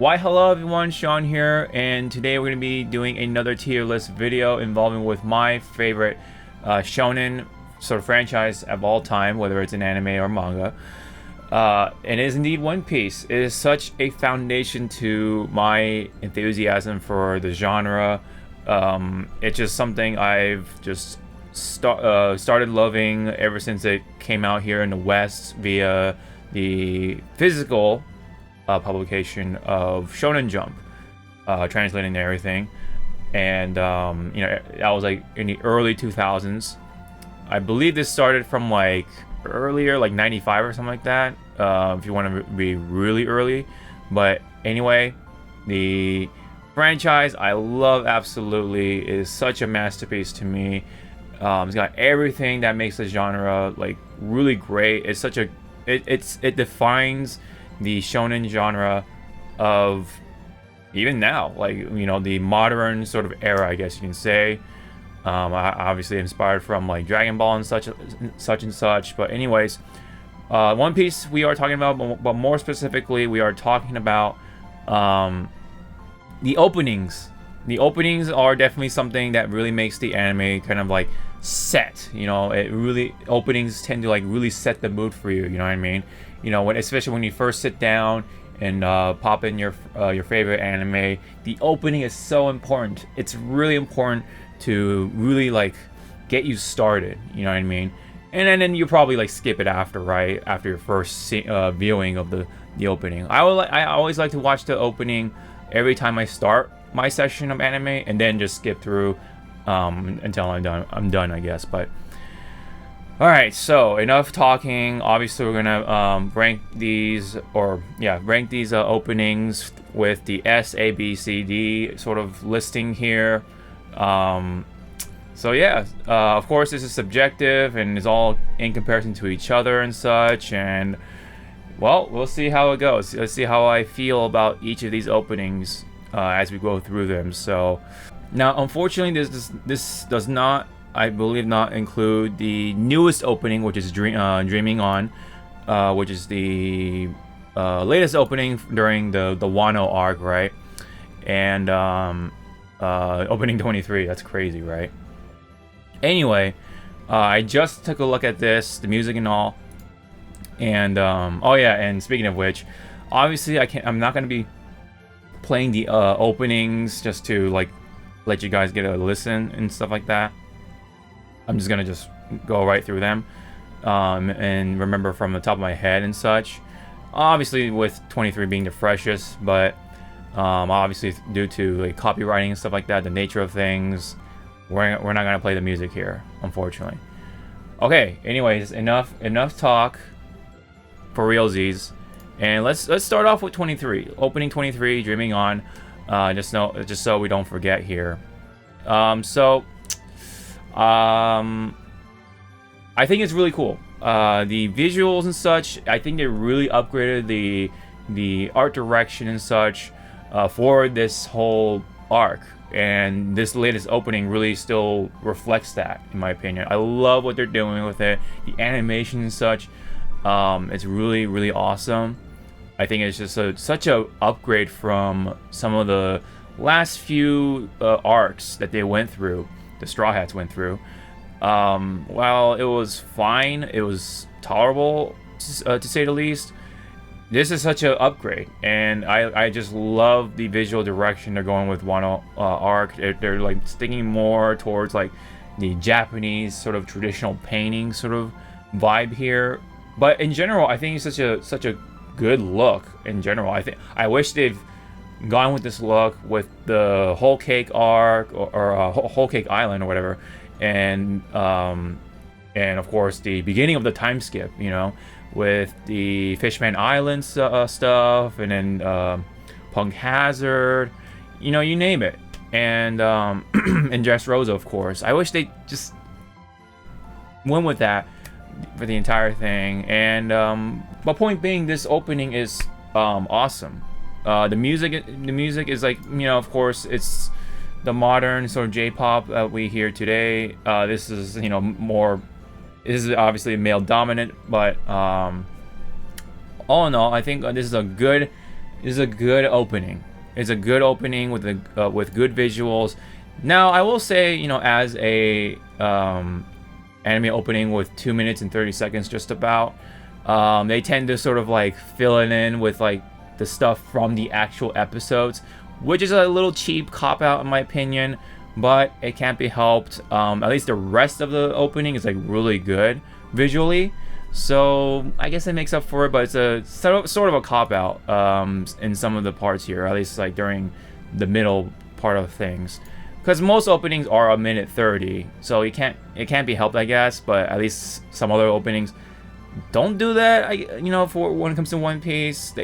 Why hello everyone, Sean here, and today we're going to be doing another tier list video involving with my favorite shonen sort of franchise of all time, whether it's an anime or manga. And it is indeed One Piece. It is such a foundation to my enthusiasm for the genre. It's just something I've just started loving ever since it came out here in the West via the physical publication of Shonen Jump, translating everything, and that was like in the early 2000s. I believe this started from like earlier, like 95 or something like that, if you want to be really early. But anyway, the franchise I love absolutely. It is such a masterpiece to me. It's got everything that makes the genre like really great. It's such a it defines the shonen genre of even now, like, you know, the modern sort of era, I guess you can say. Obviously inspired from like Dragon Ball and such and such. But anyways, One Piece we are talking about, but more specifically we are talking about the openings. The openings are definitely something that really makes the anime kind of like set. You know, openings tend to like really set the mood for you. You know what I mean? You know, especially when you first sit down and pop in your favorite anime, the opening is so important. It's really important to really like get you started. You know what I mean? And then you probably like skip it after, right? After your first viewing of the opening. I always like to watch the opening every time I start my session of anime, and then just skip through until I'm done, I guess. But all right, so enough talking. Obviously, we're gonna rank these openings with the S, A, B, C, D sort of listing here. So yeah, of course, this is subjective and is all in comparison to each other and such. And well, we'll see how it goes. Let's see how I feel about each of these openings as we go through them. So now, unfortunately, this does not, I believe, not include the newest opening, which is Dreaming On, which is the latest opening during the Wano arc, right? And opening 23, that's crazy, right? Anyway, I just took a look at this, the music and all, and oh yeah, and speaking of which, obviously I'm not gonna be playing the openings just to like let you guys get a listen and stuff like that. I'm just gonna go right through them and remember from the top of my head and such. Obviously, with 23 being the freshest, but obviously due to like copywriting and stuff like that, the nature of things, we're not gonna play the music here, unfortunately. Okay. Anyways, enough talk for realsies, and let's start off with 23. Opening 23, Dreaming On. Just so we don't forget here. I think it's really cool. The visuals and such, I think they really upgraded the art direction and such for this whole arc. And this latest opening really still reflects that, in my opinion. I love what they're doing with it. The animation and such, it's really, really awesome. I think it's just such a upgrade from some of the last few arcs that they went through, the Straw Hats went through. While it was fine, it was tolerable to say the least. This is such an upgrade, and I just love the visual direction they're going with Wano arc. They're like sticking more towards like the Japanese sort of traditional painting sort of vibe here. But in general, I think it's such a good look in general. I wish they've gone with this look with the Whole Cake arc or Whole Cake Island or whatever, and of course the beginning of the time skip, you know, with the Fishman Island stuff, and then Punk Hazard, you know, you name it, and and Dressrosa, of course. I wish they just went with that for the entire thing. And but point being, this opening is awesome. The music is like, you know, of course it's the modern sort of J-pop that we hear today. This is, you know, more, this is obviously male dominant, but all in all, I think this is a good is a good opening. It's a good opening with with good visuals. Now, I will say, you know, as a anime opening with 2 minutes and 30 seconds just about, they tend to sort of like fill it in with like the stuff from the actual episodes, which is a little cheap cop out in my opinion, but it can't be helped. At least the rest of the opening is like really good visually, so I guess it makes up for it, but it's a sort of a cop out in some of the parts here, at least like during the middle part of things, because most openings are 1:30, so it can't be helped, I guess. But at least some other openings don't do that, you know, for when it comes to One Piece.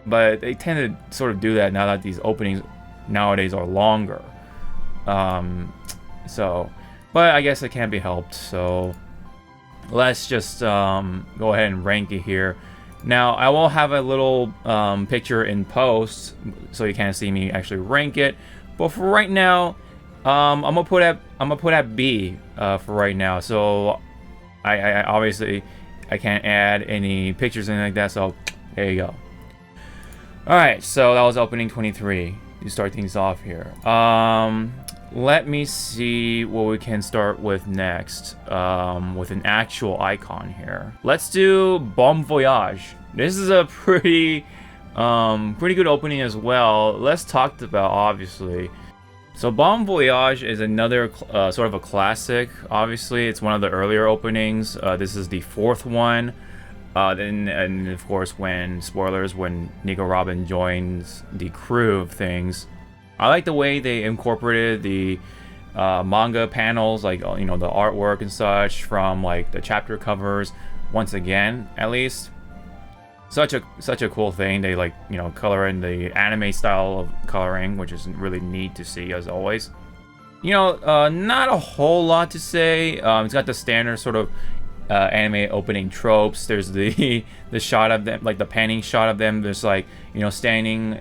But they tend to sort of do that now that these openings nowadays are longer. So, but I guess it can't be helped. So let's just go ahead and rank it here. Now I will have a little picture in post, so you can't see me actually rank it. But for right now, I'm gonna put at B for right now. So I obviously I can't add any pictures or anything like that. So there you go. Alright, so that was opening 23 to start things off here. Let me see what we can start with next, with an actual icon here. Let's do Bon Voyage. This is a pretty good opening as well. Less talked about, obviously. So Bon Voyage is another sort of a classic. Obviously, it's one of the earlier openings. This is the 4th one. And of course, when Nico Robin joins the crew of things, I like the way they incorporated the manga panels, like, you know, the artwork and such from like the chapter covers. Once again, at least, such a cool thing. They, like, you know, color in the anime style of coloring, which is really neat to see as always. You know, not a whole lot to say. It's got the standard sort of anime opening tropes. There's the shot of them, like the panning shot of them. There's, like, you know, standing,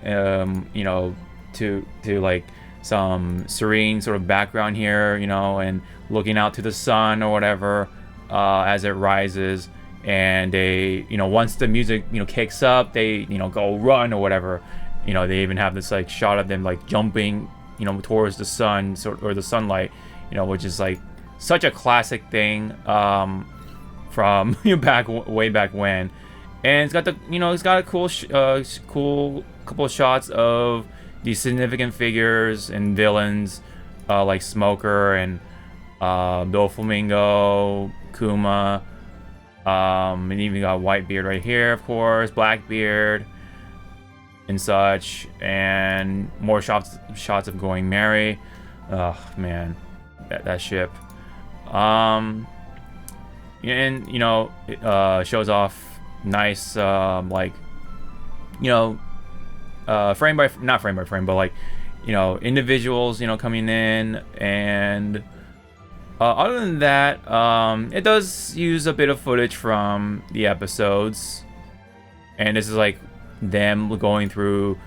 you know, to like some serene sort of background here, you know, and looking out to the sun or whatever as it rises. And they, you know, once the music, you know, kicks up, they, you know, go run or whatever. You know, they even have this like shot of them like jumping, you know, towards the sun or the sunlight, you know, which is like such a classic thing from way back when. And it's got the, you know, it's got a cool cool couple of shots of the significant figures and villains like Smoker and Doflamingo, Kuma. And even got Whitebeard right here, of course, Blackbeard and such, and more shots of Going Merry. Oh man, that ship. And you know, it shows off nice, like, you know, not frame by frame, but like, you know, individuals, you know, coming in. And other than that, it does use a bit of footage from the episodes, and this is like them going through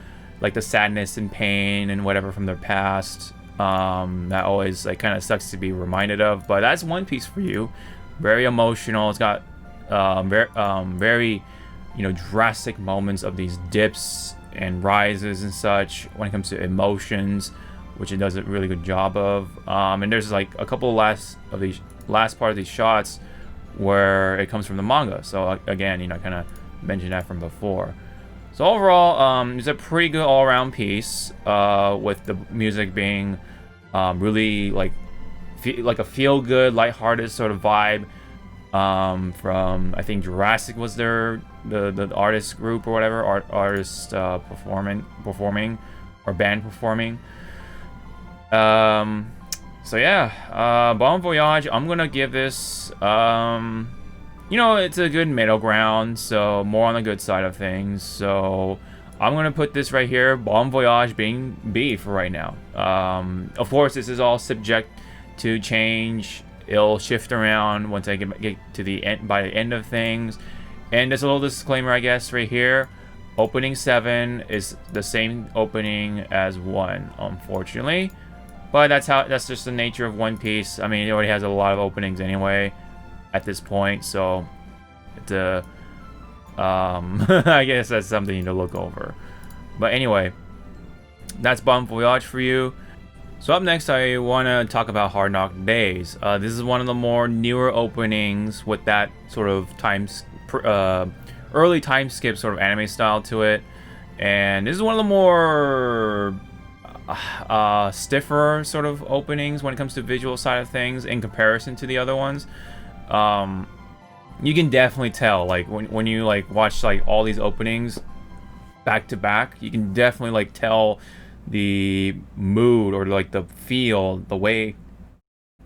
like the sadness and pain and whatever from their past. That always like kind of sucks to be reminded of, but that's One Piece for you. Very emotional. It's got very, you know, drastic moments of these dips and rises and such when it comes to emotions, which it does a really good job of. And there's like a couple last part of these shots where it comes from the manga. So again, you know, I kind of mentioned that from before. So overall, it's a pretty good all-around piece, with the music being really like a feel-good, lighthearted sort of vibe. From, I think Jurassic was the artist group or whatever, artist performing or band performing. So yeah, Bon Voyage, I'm gonna give this, you know, it's a good middle ground, so more on the good side of things. So I'm gonna put this right here, Bon Voyage being B for right now. Of course, this is all subject to change. It'll shift around once I get to the end, by the end of things. And there's a little disclaimer, I guess, right here. Opening 7 is the same opening as 1, unfortunately. But that's just the nature of One Piece. I mean, it already has a lot of openings anyway at this point, so it's I guess that's something to look over. But anyway, that's Bon Voyage for you. So up next, I want to talk about Hard Knock Days. This is one of the more newer openings with that sort of early time skip sort of anime style to it. And this is one of the more stiffer sort of openings when it comes to visual side of things in comparison to the other ones. You can definitely tell, like when you like watch like all these openings back to back, you can definitely like tell the mood or like the feel, the way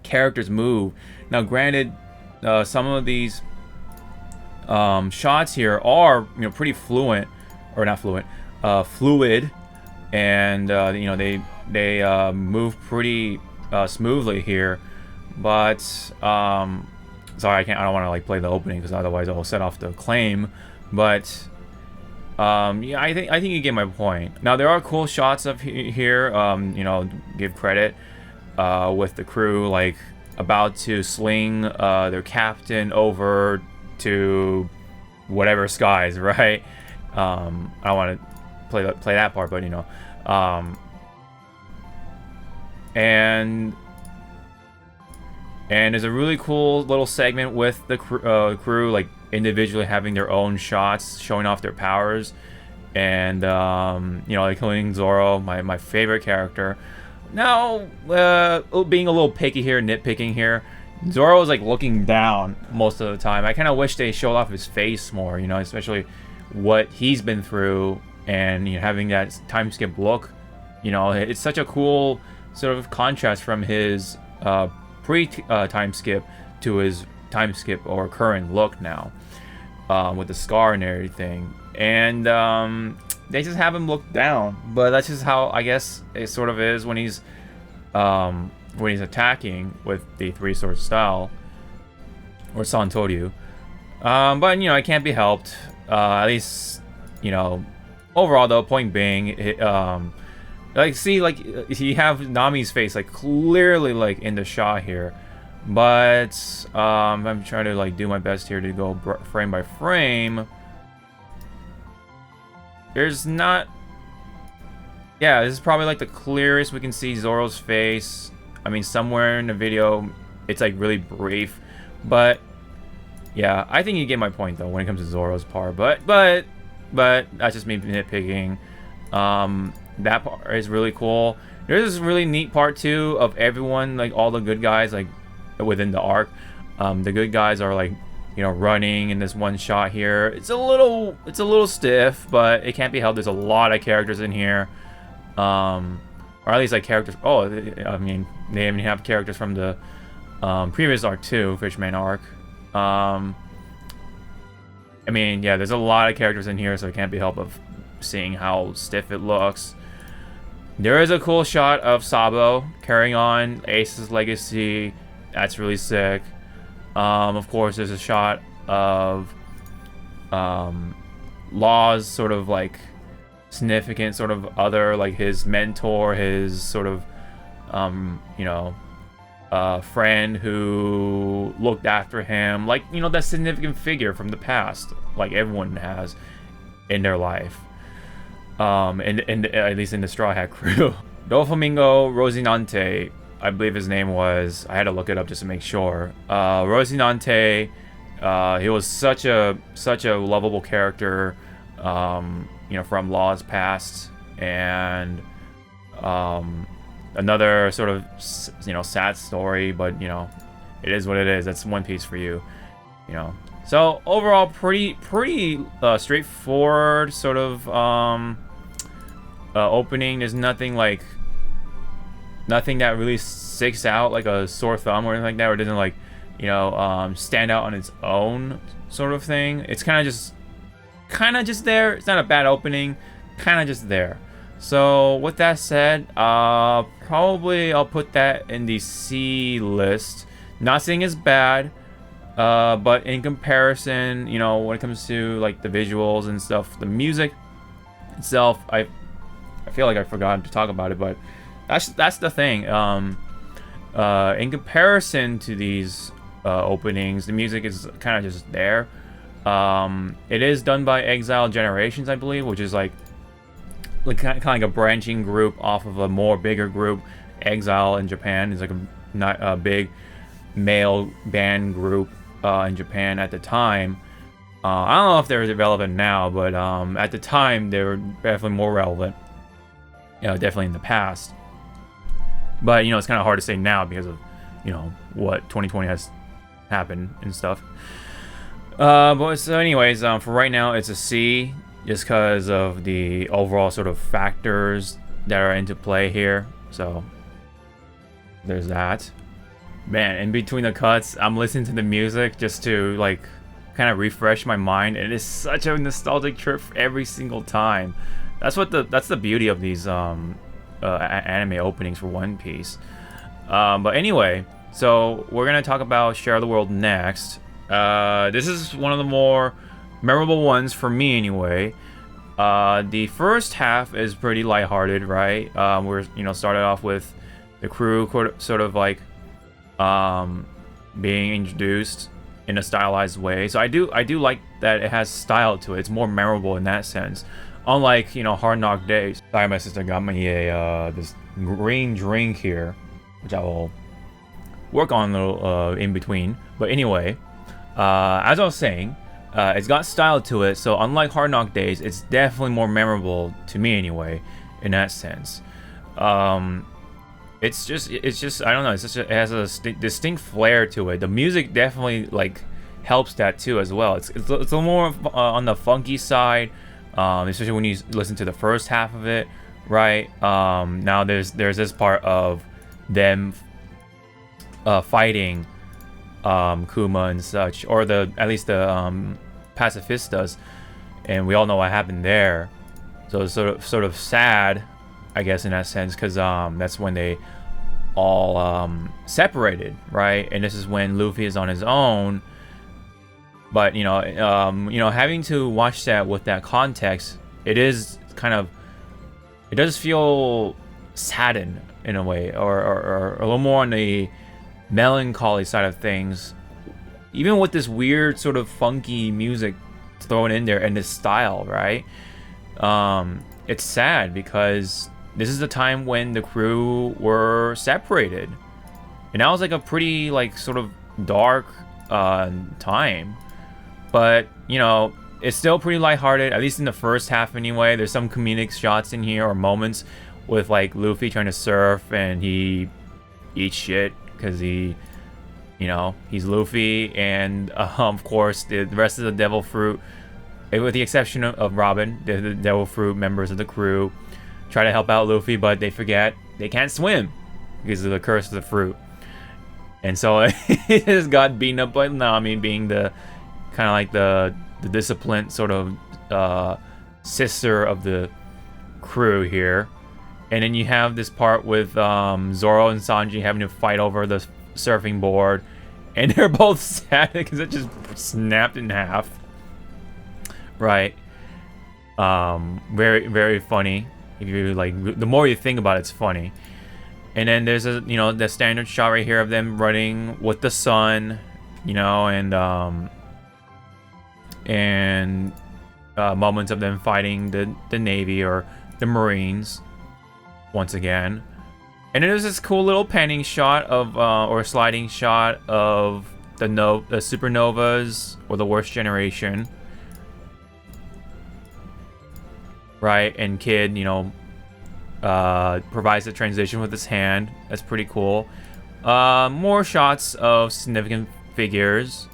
characters move. Now granted, some of these shots here are, you know, pretty fluid, and you know, they move pretty smoothly here. But sorry, I don't want to like play the opening because otherwise I'll set off the claim. But yeah, I think you get my point. Now there are cool shots of here. You know, give credit with the crew like about to sling their captain over to whatever skies, right? I don't want to play that part, but you know, and there's a really cool little segment with the crew like individually having their own shots, showing off their powers, and you know, including Zoro, my favorite character. Now, being a little picky here, nitpicking here, Zoro is like looking down most of the time. I kind of wish they showed off his face more, you know, especially what he's been through, and you know, having that time skip look. You know, it's such a cool sort of contrast from his pre-time skip to his time skip or current look now, with the scar and everything. And they just have him look down, but that's just how I guess it sort of is when he's attacking with the three sword style or Santoryu. But you know, it can't be helped. At least, you know, overall though, point being, like, see, like, you have Nami's face like clearly like in the shot here, but I'm trying to like do my best here to go frame by frame. There's not, yeah, this is probably like the clearest we can see Zoro's face. I mean, somewhere in the video it's like really brief, but yeah, I think you get my point though when it comes to Zoro's part. But that's just me nitpicking. That part is really cool. There's this really neat part too of everyone, like all the good guys, like within the arc. The good guys are like, you know, running in this one shot here. It's a little stiff, but it can't be helped. There's a lot of characters in here, or at least like characters. Oh, I mean, they even have characters from the previous arc too, Fishman arc. I mean, yeah, there's a lot of characters in here, so it can't be helped of seeing how stiff it looks. There is a cool shot of Sabo carrying on Ace's legacy. That's really sick. Of course, there's a shot of Law's sort of like significant sort of other, like his mentor, his sort of you know, friend who looked after him, like, you know, that significant figure from the past, like everyone has in their life. And at least in the Straw Hat crew. Doflamingo Rosinante, I believe his name was. I had to look it up just to make sure. Rosinante, he was such a lovable character, you know, from Law's past, and another sort of, you know, sad story, but you know, it is what it is. That's One Piece for you, you know. So overall, pretty straightforward sort of opening. There's nothing that really sticks out like a sore thumb or anything like that, or doesn't like, you know, stand out on its own sort of thing. It's kind of just there. It's not a bad opening, kind of just there. So with that said, probably I'll put that in the C list. Not saying it's bad. But in comparison, you know, when it comes to like the visuals and stuff, the music itself, I feel like I forgot to talk about it, but that's the thing. In comparison to these openings, the music is kind of just there. It is done by Exile Generations, I believe, which is like like kind of like a branching group off of a more bigger group. Exile in Japan is like not a big male band group in Japan at the time. I don't know if they're relevant now, but at the time they were definitely more relevant. You know, definitely in the past. But it's kind of hard to say now because of what 2020 has happened and stuff. But so anyways, for right now it's a C, just because of the overall sort of factors that are into play here. So there's that. Man, in between the cuts, I'm listening to the music just to like kind of refresh my mind. It is such a nostalgic trip every single time. That's the beauty of these anime openings for One Piece. But anyway, so we're gonna talk about Share the World next. This is one of the more memorable ones for me anyway. The first half is pretty lighthearted, right? We're started off with the crew sort of like being introduced in a stylized way. So I do like that it has style to it. It's more memorable in that sense. Unlike Hard Knock Days. Sorry, my sister got me a this green drink here, which I will work on a little in between. But anyway, as I was saying, it's got style to it. So unlike Hard Knock Days, it's definitely more memorable to me anyway, in that sense. It's just I don't know. It has a distinct flair to it. The music definitely like helps that too as well. It's a little more on the funky side, especially when you listen to the first half of it, right? Now there's this part of them fighting Kuma and such, or at least the pacifistas, and we all know what happened there. So it's sort of sad, I guess, in that sense, because that's when they all separated, right? And this is when Luffy is on his own. But having to watch that with that context, it does feel saddened in a way, or a little more on the melancholy side of things, even with this weird sort of funky music thrown in there and this style, right? It's sad because this is the time when the crew were separated, and that was like a pretty like sort of dark time. But it's still pretty lighthearted, at least in the first half anyway. There's some comedic shots in here or moments with like Luffy trying to surf and he eats shit because he's Luffy, and of course the rest of the Devil Fruit, with the exception of Robin, the Devil Fruit members of the crew try to help out Luffy, but they forget they can't swim because of the curse of the fruit. And so he just got beaten up by Nami, being the kind of like the disciplined sort of sister of the crew here. And then you have this part with Zoro and Sanji having to fight over the surfing board, and they're both sad because it just snapped in half, right? Very, very funny. If you like, the more you think about it, it's funny. And then there's the standard shot right here of them running with the sun, and moments of them fighting the Navy or the Marines once again. And then there's this cool little panning shot of or sliding shot of the supernovas, or the worst generation, right? And Kid provides the transition with his hand. That's pretty cool. More shots of significant figures,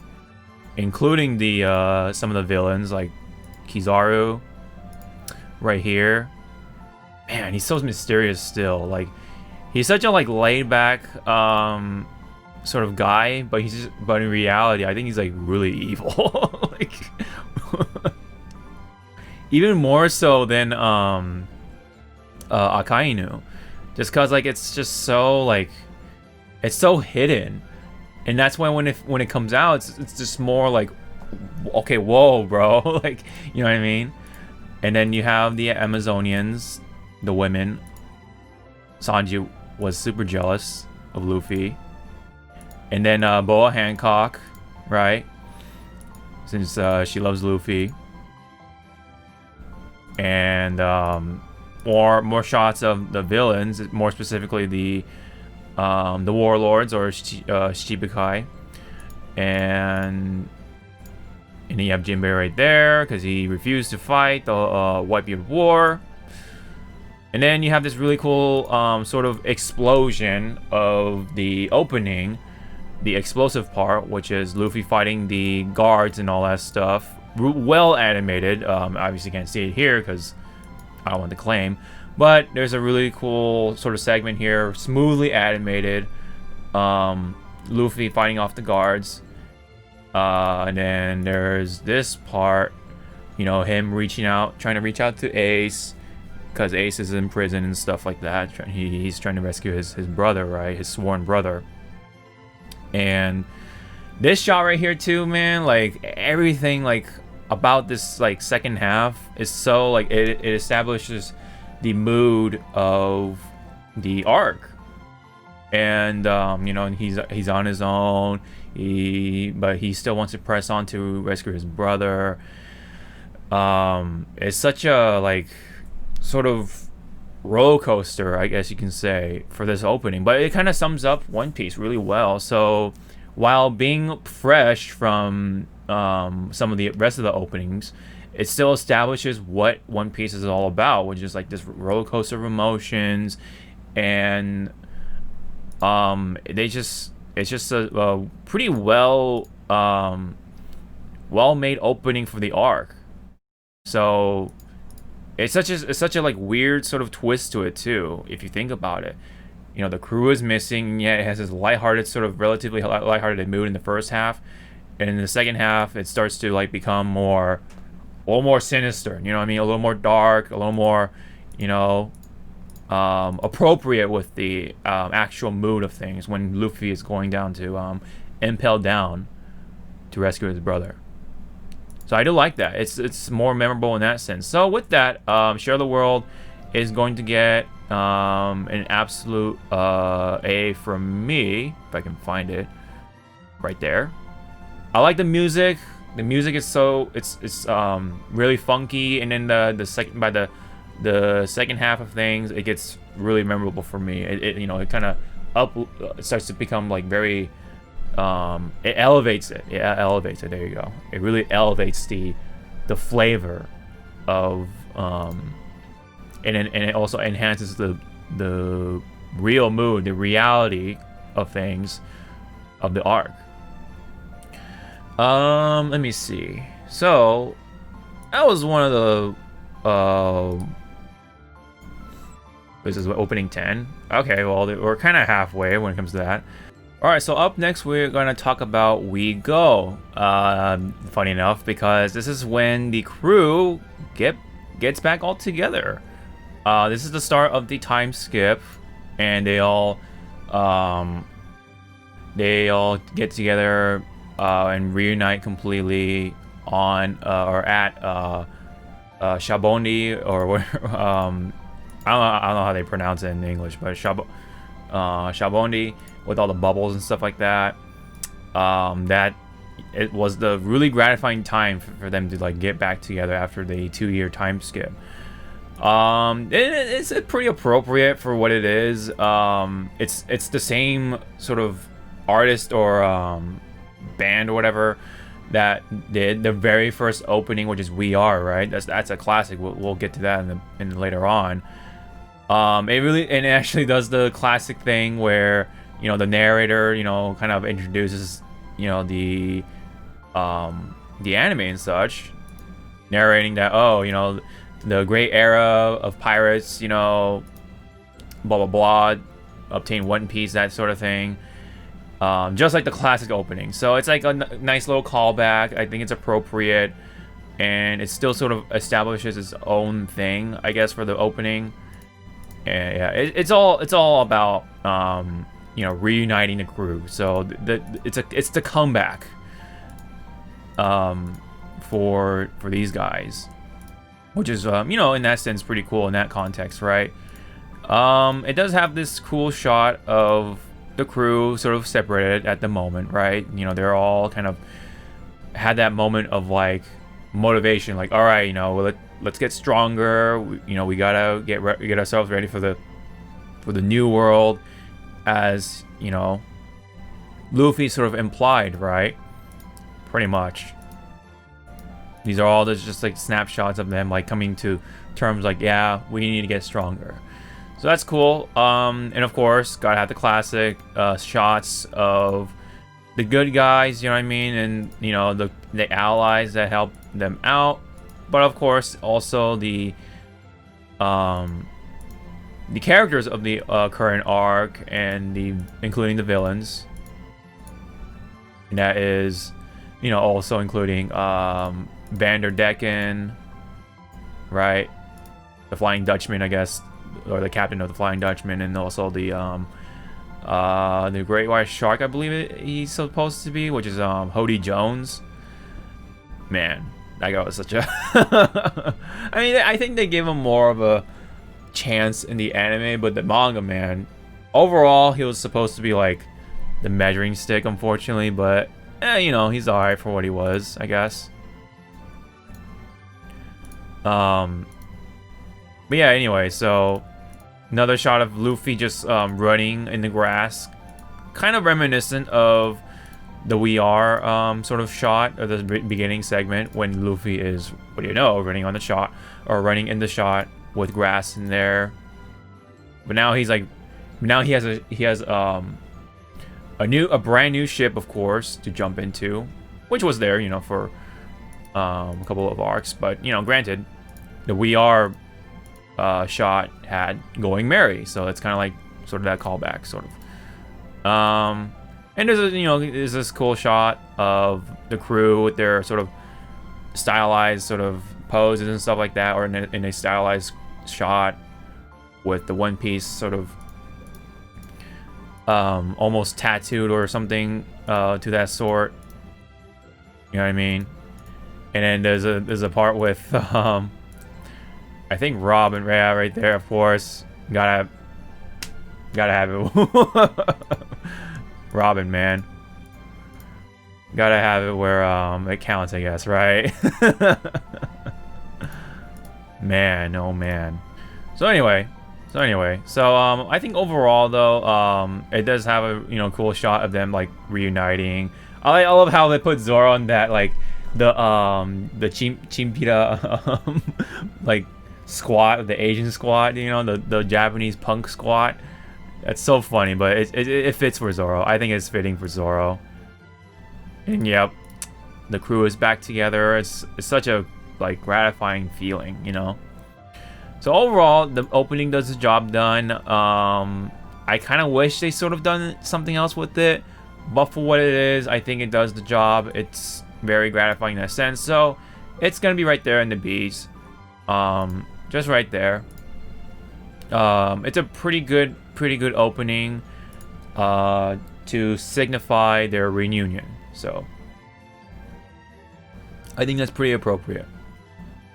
including the some of the villains like Kizaru right here. Man, he's so mysterious still. Like, he's such a laid back sort of guy, but but in reality, I think he's like really evil. Like even more so than Akainu, just cause it's just so it's so hidden, and that's when it comes out, it's just more like, okay, whoa, bro, like, you know what I mean? And then you have the Amazonians, the women. Sanji was super jealous of Luffy, and then Boa Hancock, right? Since she loves Luffy, and more shots of the villains, more specifically the warlords or Shichibukai, and then you have Jinbei right there because he refused to fight the Whitebeard War. And then you have this really cool sort of explosion of the opening, the explosive part, which is Luffy fighting the guards and all that stuff. Well animated. Obviously can't see it here because I don't want to claim. But there's a really cool sort of segment here, smoothly animated. Luffy fighting off the guards. And then there's this part, you know, him trying to reach out to Ace. Because Ace is in prison and stuff like that. He's trying to rescue his brother, right? His sworn brother. And this shot right here too, man, like everything like about this like second half is so like it establishes the mood of the arc. And you know, he's on his own. But he still wants to press on to rescue his brother. It's such a like sort of roller coaster, I guess you can say, for this opening, but it kind of sums up One Piece really well. So while being fresh from some of the rest of the openings, it still establishes what One Piece is all about, which is like this roller coaster of emotions, and it's just a pretty well made opening for the arc. So it's such a like weird sort of twist to it too, if you think about it. You know, the crew is missing, yet it has this lighthearted, sort of relatively lighthearted mood in the first half, and in the second half, it starts to like become a little more sinister. You know what I mean? A little more dark, a little more, you know, appropriate with the actual mood of things when Luffy is going down to impel down to rescue his brother. So I do like that. It's more memorable in that sense. So with that, Share the World is going to get an absolute A from me, if I can find it right there. I like the music. The music is it's really funky, and then the second half of things, it gets really memorable for me. You know, it kind of it starts to become like very it elevates it. Yeah, elevates it. There you go. It really elevates the flavor of and it also enhances the real mood, the reality of things of the arc. Let me see. So that was one of the this is opening 10. Okay, well we're kind of halfway when it comes to that. Alright, so up next we're going to talk about We Go. Funny enough, because this is when the crew gets back all together. This is the start of the time skip, and they all get together and reunite completely on or at Shabondi, or I don't know how they pronounce it in English, but Shabondi, with all the bubbles and stuff like that. That it was the really gratifying time for them to like get back together after the 2-year time skip. It's pretty appropriate for what it is. It's the same sort of artist or band or whatever that did the very first opening, which is We Are, right? That's a classic. We'll get to that in later on. It actually does the classic thing where, you know, the narrator, you know, kind of introduces, you know, the anime and such, narrating that, oh, you know, the great era of pirates, you know, blah blah blah, obtain One Piece, that sort of thing. Just like the classic opening. So it's like a nice little callback. I think it's appropriate, and it still sort of establishes its own thing, I guess, for the opening. And yeah, it's all about you know, reuniting the crew. So it's the comeback for these guys, which is you know, in that sense pretty cool in that context, right? It does have this cool shot of the crew sort of separated at the moment, right? You know, they're all kind of had that moment of like motivation, like, all right, you know, let's get stronger. We gotta get ourselves ready for the new world, as Luffy sort of implied, right? Pretty much. These are all just like snapshots of them like coming to terms like, yeah, we need to get stronger. So that's cool. And of course, gotta have the classic shots of the good guys, you know what I mean, and the allies that help them out. But of course, also the characters of the current arc, and including the villains. And that is, also including Vanderdecken, right? The Flying Dutchman, I guess, or the captain of the Flying Dutchman, and also the Great White Shark, I believe he's supposed to be, which is Hody Jones. Man, that guy was such a. I mean, I think they gave him more of a chance in the anime, but the manga, man, overall he was supposed to be like the measuring stick, unfortunately, but he's alright for what he was, I guess. But yeah, anyway, so another shot of Luffy just running in the grass, kind of reminiscent of the We Are sort of shot of the beginning segment, when Luffy is, running on the shot, or running in the shot with grass in there. But now he has a brand new ship, of course, to jump into, which was there, for a couple of arcs. But granted, the We Are shot had Going Merry, so it's kind of like sort of that callback, sort of. And there's this cool shot of the crew with their sort of stylized sort of poses and stuff like that, or in a stylized shot with the One Piece sort of almost tattooed or something to that sort. You know what I mean? And then there's a part with I think Robin, yeah, right there, of course. Gotta have it. Robin, man. Gotta have it where it counts, I guess, right? Man, oh man. So anyway, I think overall though, it does have a cool shot of them like reuniting. I love how they put Zoro on that, like the Chimpita like squat, the Asian squat, the Japanese punk squat. That's so funny, but it fits for Zoro. I think it's fitting for Zoro. And yep, the crew is back together. It's such a like gratifying feeling, So overall, the opening does the job done. I kind of wish they sort of done something else with it, but for what it is, I think it does the job. It's very gratifying in that sense. So it's gonna be right there in the B's, just right there. It's a pretty good opening to signify their reunion. So I think that's pretty appropriate.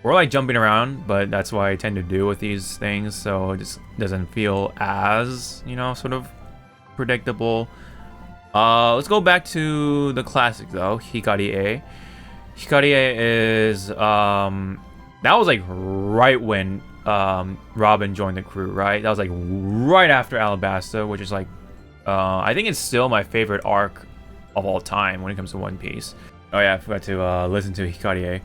We're like jumping around, but that's what I tend to do with these things, so it just doesn't feel as, sort of predictable. Let's go back to the classic though, Hikarie. Hikarie is that was like right when Robin joined the crew, right? That was like right after Alabasta, which is like I think it's still my favorite arc of all time when it comes to One Piece. Oh yeah, I forgot to listen to Hikarie.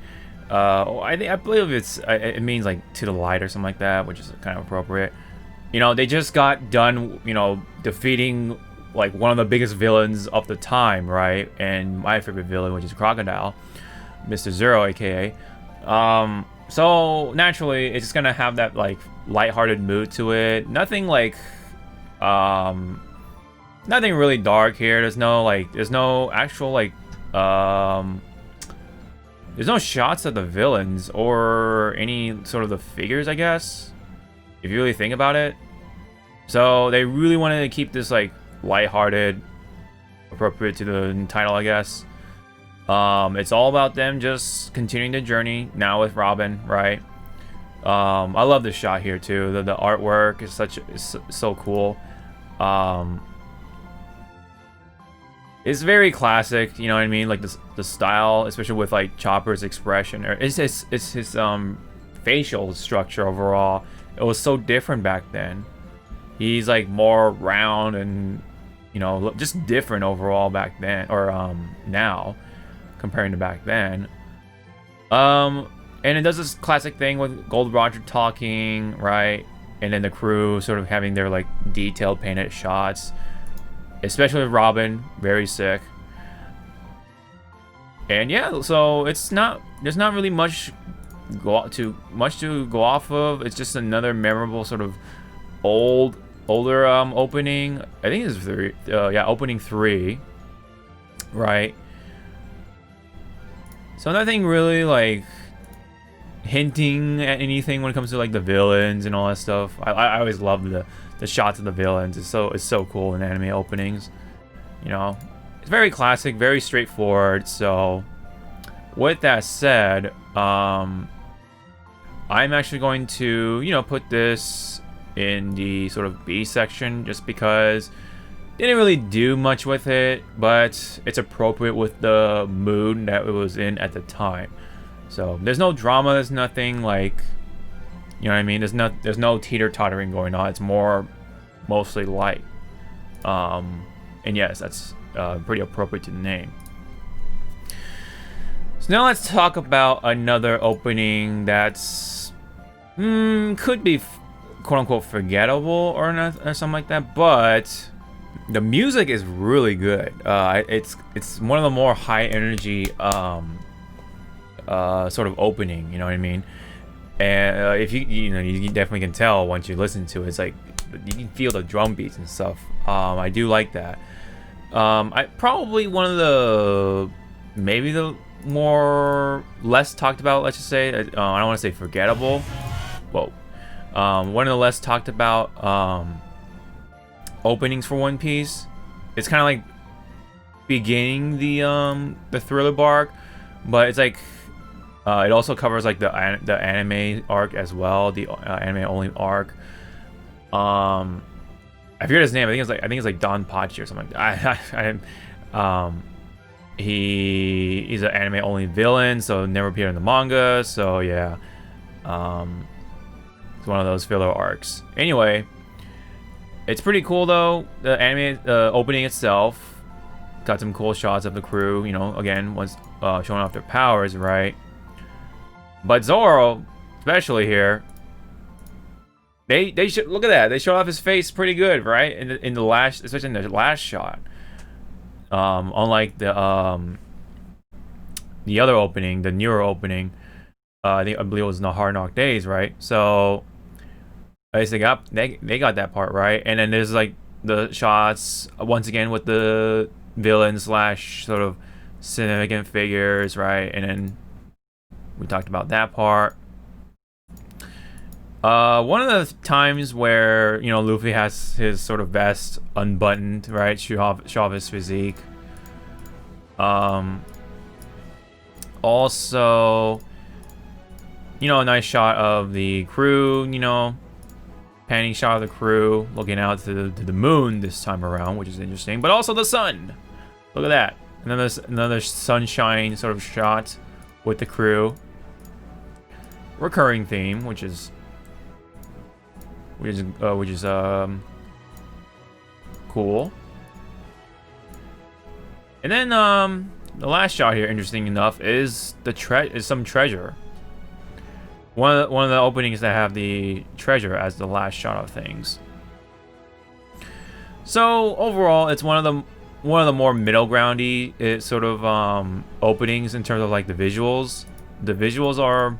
I believe it means like to the light or something like that, which is kind of appropriate. They just got done, defeating like one of the biggest villains of the time, right? And my favorite villain, which is Crocodile, Mr. Zero, aka. So naturally, it's just gonna have that like lighthearted mood to it. Nothing like, nothing really dark here. There's no actual like, there's no shots of the villains or any sort of the figures, I guess, if you really think about it. So they really wanted to keep this like lighthearted, appropriate to the title, I guess. It's all about them just continuing the journey now with Robin, right? I love this shot here too. The artwork is so cool. It's very classic, you know what I mean? Like the style, especially with like Chopper's expression, or it's his facial structure overall. It was so different back then. He's like more round and, you know, just different overall back then, or now, comparing to back then. And it does this classic thing with Gold Roger talking, right? And then the crew sort of having their like detailed painted shots, especially with Robin, very sick. And yeah, so there's not really much to go off of. It's just another memorable sort of older opening. I think it's opening 3, right? So nothing really like hinting at anything when it comes to like the villains and all that stuff. I always love the shots of the villains. It's so cool in anime openings. You know, it's very classic, very straightforward. So with that said, I'm actually going to, you know, put this in the sort of B section just because didn't really do much with it, but it's appropriate with the mood that it was in at the time. So there's no drama, there's nothing like, you know what I mean? There's no teeter-tottering going on. It's mostly light. And yes, that's pretty appropriate to the name. So now let's talk about another opening that's could be quote-unquote forgettable or something like that, but the music is really good. It's one of the more high energy sort of opening, you know what I mean? And if you definitely can tell once you listen to it, it's like you can feel the drum beats and stuff. I do like that. I probably one of the maybe the more less talked about, let's just say, I don't want to say forgettable. Whoa. One of the less talked about openings for One Piece. It's kind of like beginning the thriller bark, but it's like it also covers like the anime arc as well, the anime only arc. I forget his name. I think it's like Don Pachi or something like that. He's an anime only villain, so never appeared in the manga. So yeah, it's one of those filler arcs. Anyway, it's pretty cool though. The anime opening itself got some cool shots of the crew. You know, again, was showing off their powers, right? But Zoro, especially here, they should look at that. They showed off his face pretty good, right? In the last, especially in the last shot. Unlike the other opening, the newer opening, I believe it was in the Hard Knock Days, right? So they got that part right, and then there's like the shots once again with the villain / sort of significant figures, right? And then we talked about that part. One of the times where, you know, Luffy has his sort of vest unbuttoned, right? Show off his physique. Also, you know, a nice shot of the crew, you know, panning shot of the crew looking out to the moon this time around, which is interesting. But also the sun. Look at that. And then there's another sunshine sort of shot with the crew. Recurring theme, which is cool. And then the last shot here, interesting enough, is some treasure. One of the openings that have the treasure as the last shot of things. So overall, it's one of the more middle groundy sort of openings in terms of like the visuals. The visuals are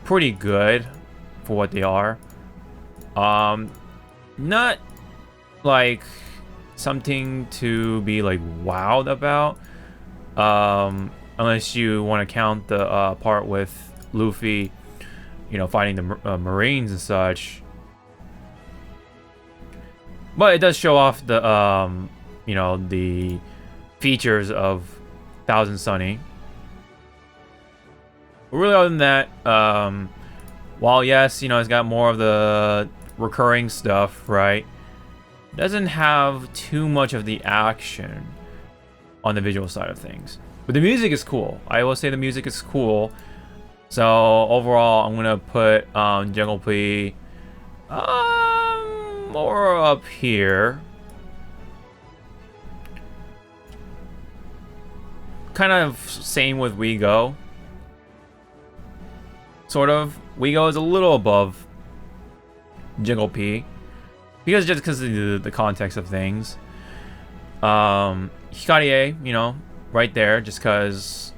pretty good for what they are. Not like something to be like wowed about, unless you want to count the part with Luffy, you know, fighting the Marines and such. But it does show off the you know, the features of Thousand Sunny. But really, other than that, while yes, you know, it's got more of the recurring stuff, right? Doesn't have too much of the action on the visual side of things. But the music is cool. I will say the music is cool. So overall, I'm gonna put Jungle P more up here. Kind of same with WeGo. Sort of. WeGo is a little above Jungle P. Because of the context of things. Hikarie, you know, right there, just because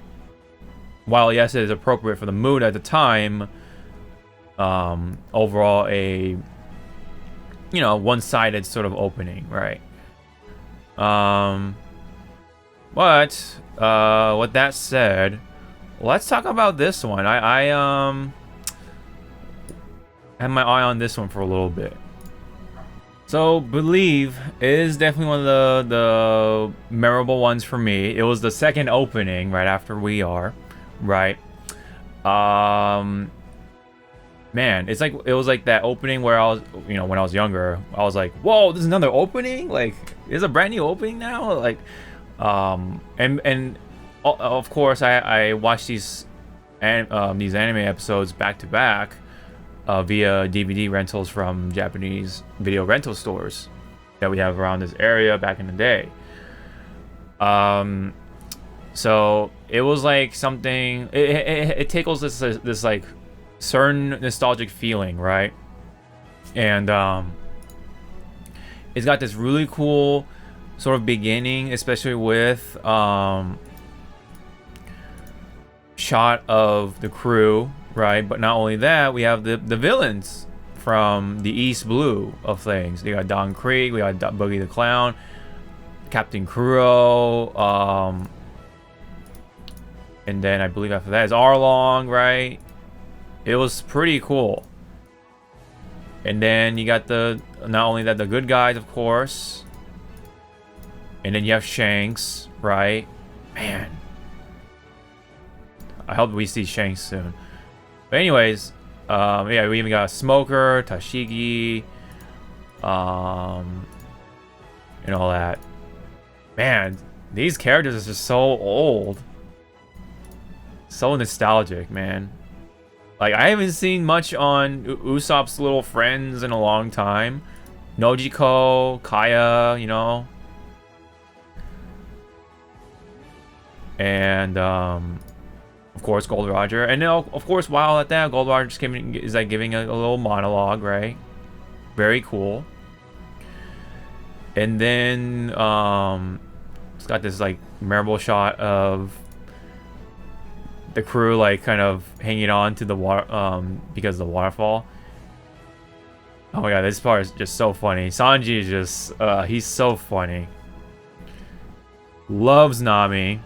while yes it is appropriate for the mood at the time, overall a, you know, one-sided sort of opening, right? But with that said, let's talk about this one. I had my eye on this one for a little bit. So, Believe is definitely one of the memorable ones for me. It was the second opening right after We Are, right? Man, it's like it was like that opening where I was, you know, when I was younger, I was like, "Whoa, this is another opening! Like, there's a brand new opening now!" Like, and of course, I watched these anime episodes back to back. Via DVD rentals from Japanese video rental stores that we have around this area back in the day. So it was like something. It tickles this like certain nostalgic feeling, right? And it's got this really cool sort of beginning, especially with shot of the crew. Right, but not only that, we have the villains from the East Blue of things. We got Don Krieg, we got Boogie the Clown, Captain Kuro, and then I believe after that is Arlong, right? It was pretty cool. And then you got not only that, the good guys, of course. And then you have Shanks, right? Man. I hope we see Shanks soon. But anyways, yeah, we even got Smoker, Tashigi, and all that. Man, these characters are just so old. So nostalgic, man. Like, I haven't seen much on Usopp's little friends in a long time. Nojiko, Kaya, you know. And, of course, Gold Roger. And now, of course, while at that, Gold Roger just is like giving a little monologue, right? Very cool. And then, it's got this, like, memorable shot of the crew, like, kind of hanging on to the water, because of the waterfall. Oh my god, this part is just so funny. Sanji is just, he's so funny. Loves Nami.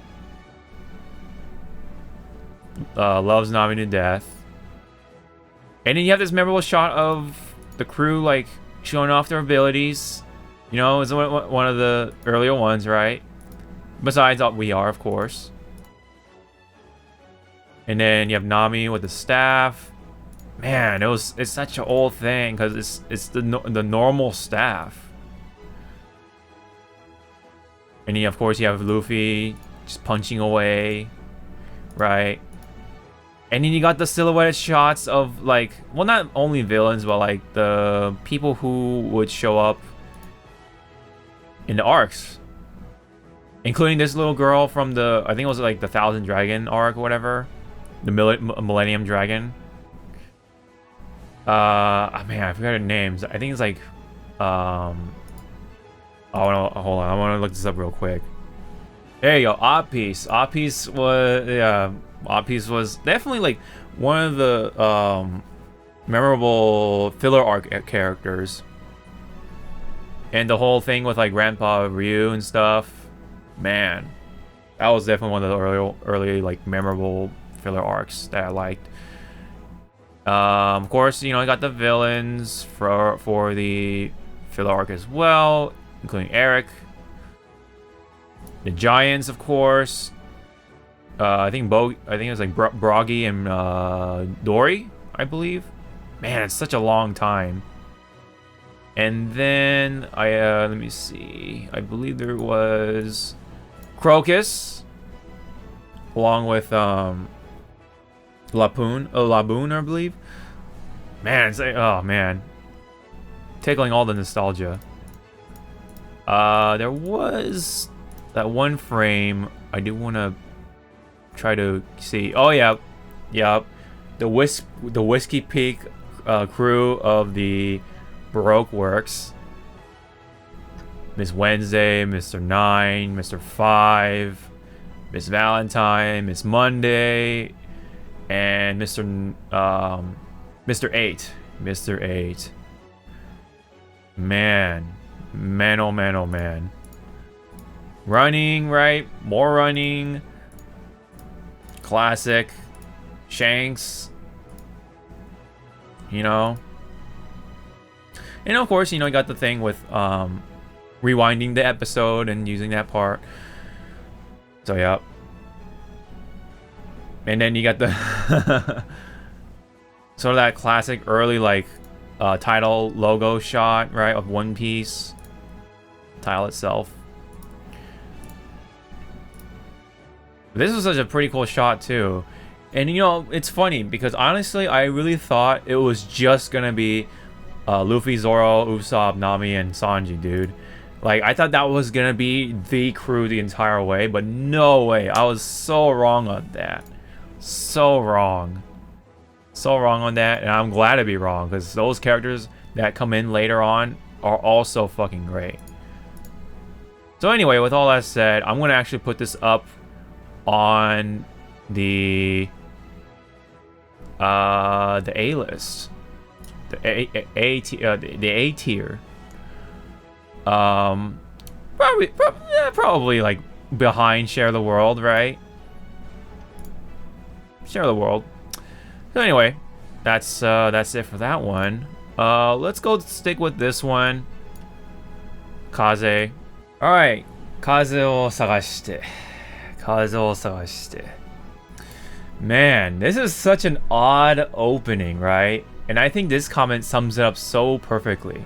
Loves Nami to death. And then you have this memorable shot of the crew, like, showing off their abilities. You know, it's one of the earlier ones, right? Besides We Are, of course. And then you have Nami with the staff. Man, it's such an old thing because it's the normal staff. And then, of course, you have Luffy just punching away, right? And then you got the silhouetted shots of, like, well, not only villains, but, like, the people who would show up in the arcs. Including this little girl from the, I think it was, like, the Thousand Dragon arc or whatever. The Millennium Dragon. Man, I forgot her names. I think it's, like, oh, no, hold on. I want to look this up real quick. There you go, Odd-Piece. Odd-Piece was, yeah, Odd-Piece was definitely, like, one of the memorable filler arc characters. And the whole thing with, like, Grandpa Ryu and stuff. Man, that was definitely one of the early like, memorable filler arcs that I liked. Of course, you know, I got the villains for the filler arc as well, including Eric. The Giants, of course. I think it was like Broggy and Dory, I believe. Man, it's such a long time. And then let me see. I believe there was Crocus, along with Laboon, I believe. Man, it's like, oh man, tickling all the nostalgia. There was that one frame I do want to try to see. Oh yeah, the Whiskey Peak crew of the Baroque Works. Miss Wednesday, Mr. 9, Mr. 5, Miss Valentine, Miss Monday, and Mr. 8. Mr. 8. Man, oh man, oh man. Running, right? More running. Classic. Shanks. You know. And of course, you know, you got the thing with rewinding the episode and using that part. So yeah. And then you got the sort of that classic early like title logo shot, right, of One Piece. Title itself. This was such a pretty cool shot too. And you know, it's funny because honestly, I really thought it was just gonna be Luffy, Zoro, Usopp, Nami, and Sanji, dude. Like, I thought that was gonna be the crew the entire way, but no way. I was so wrong on that. So wrong. So wrong on that, and I'm glad to be wrong, because those characters that come in later on are also fucking great. So anyway, with all that said, I'm gonna actually put this up on the A list. The A tier. Probably like behind Share the World, right? Share the World. So anyway, that's it for that one. Let's go stick with this one. Kaze. Alright. Kaze o sagashite. Kaze o sagashite. Man, this is such an odd opening, right? And I think this comment sums it up so perfectly.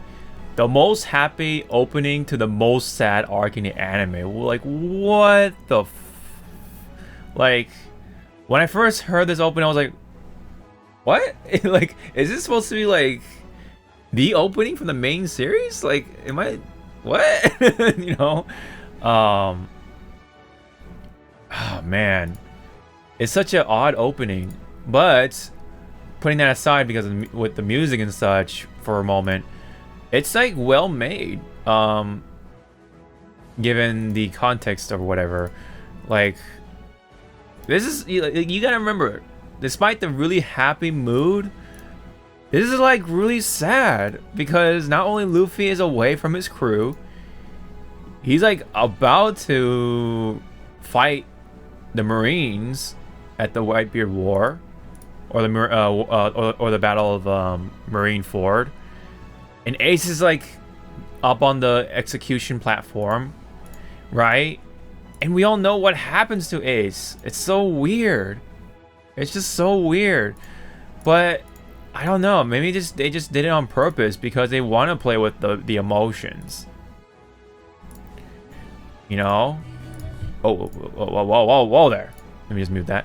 The most happy opening to the most sad arc in the anime. Like, what the like, when I first heard this opening, I was like, what? Like, is this supposed to be like the opening from the main series? Like, am I, what? You know? Oh man, it's such an odd opening. But putting that aside, because of, with the music and such for a moment, it's like well made, given the context or whatever. Like, this is, you gotta remember, despite the really happy mood, this is like really sad, because not only Luffy is away from his crew, he's like about to fight the Marines at the Whitebeard War, or the Battle of Marine Ford. And Ace is like up on the execution platform, right? And we all know what happens to Ace. It's so weird. It's just so weird. But I don't know. Maybe they just did it on purpose because they want to play with the emotions. You know? Oh, whoa there. Let me just mute that.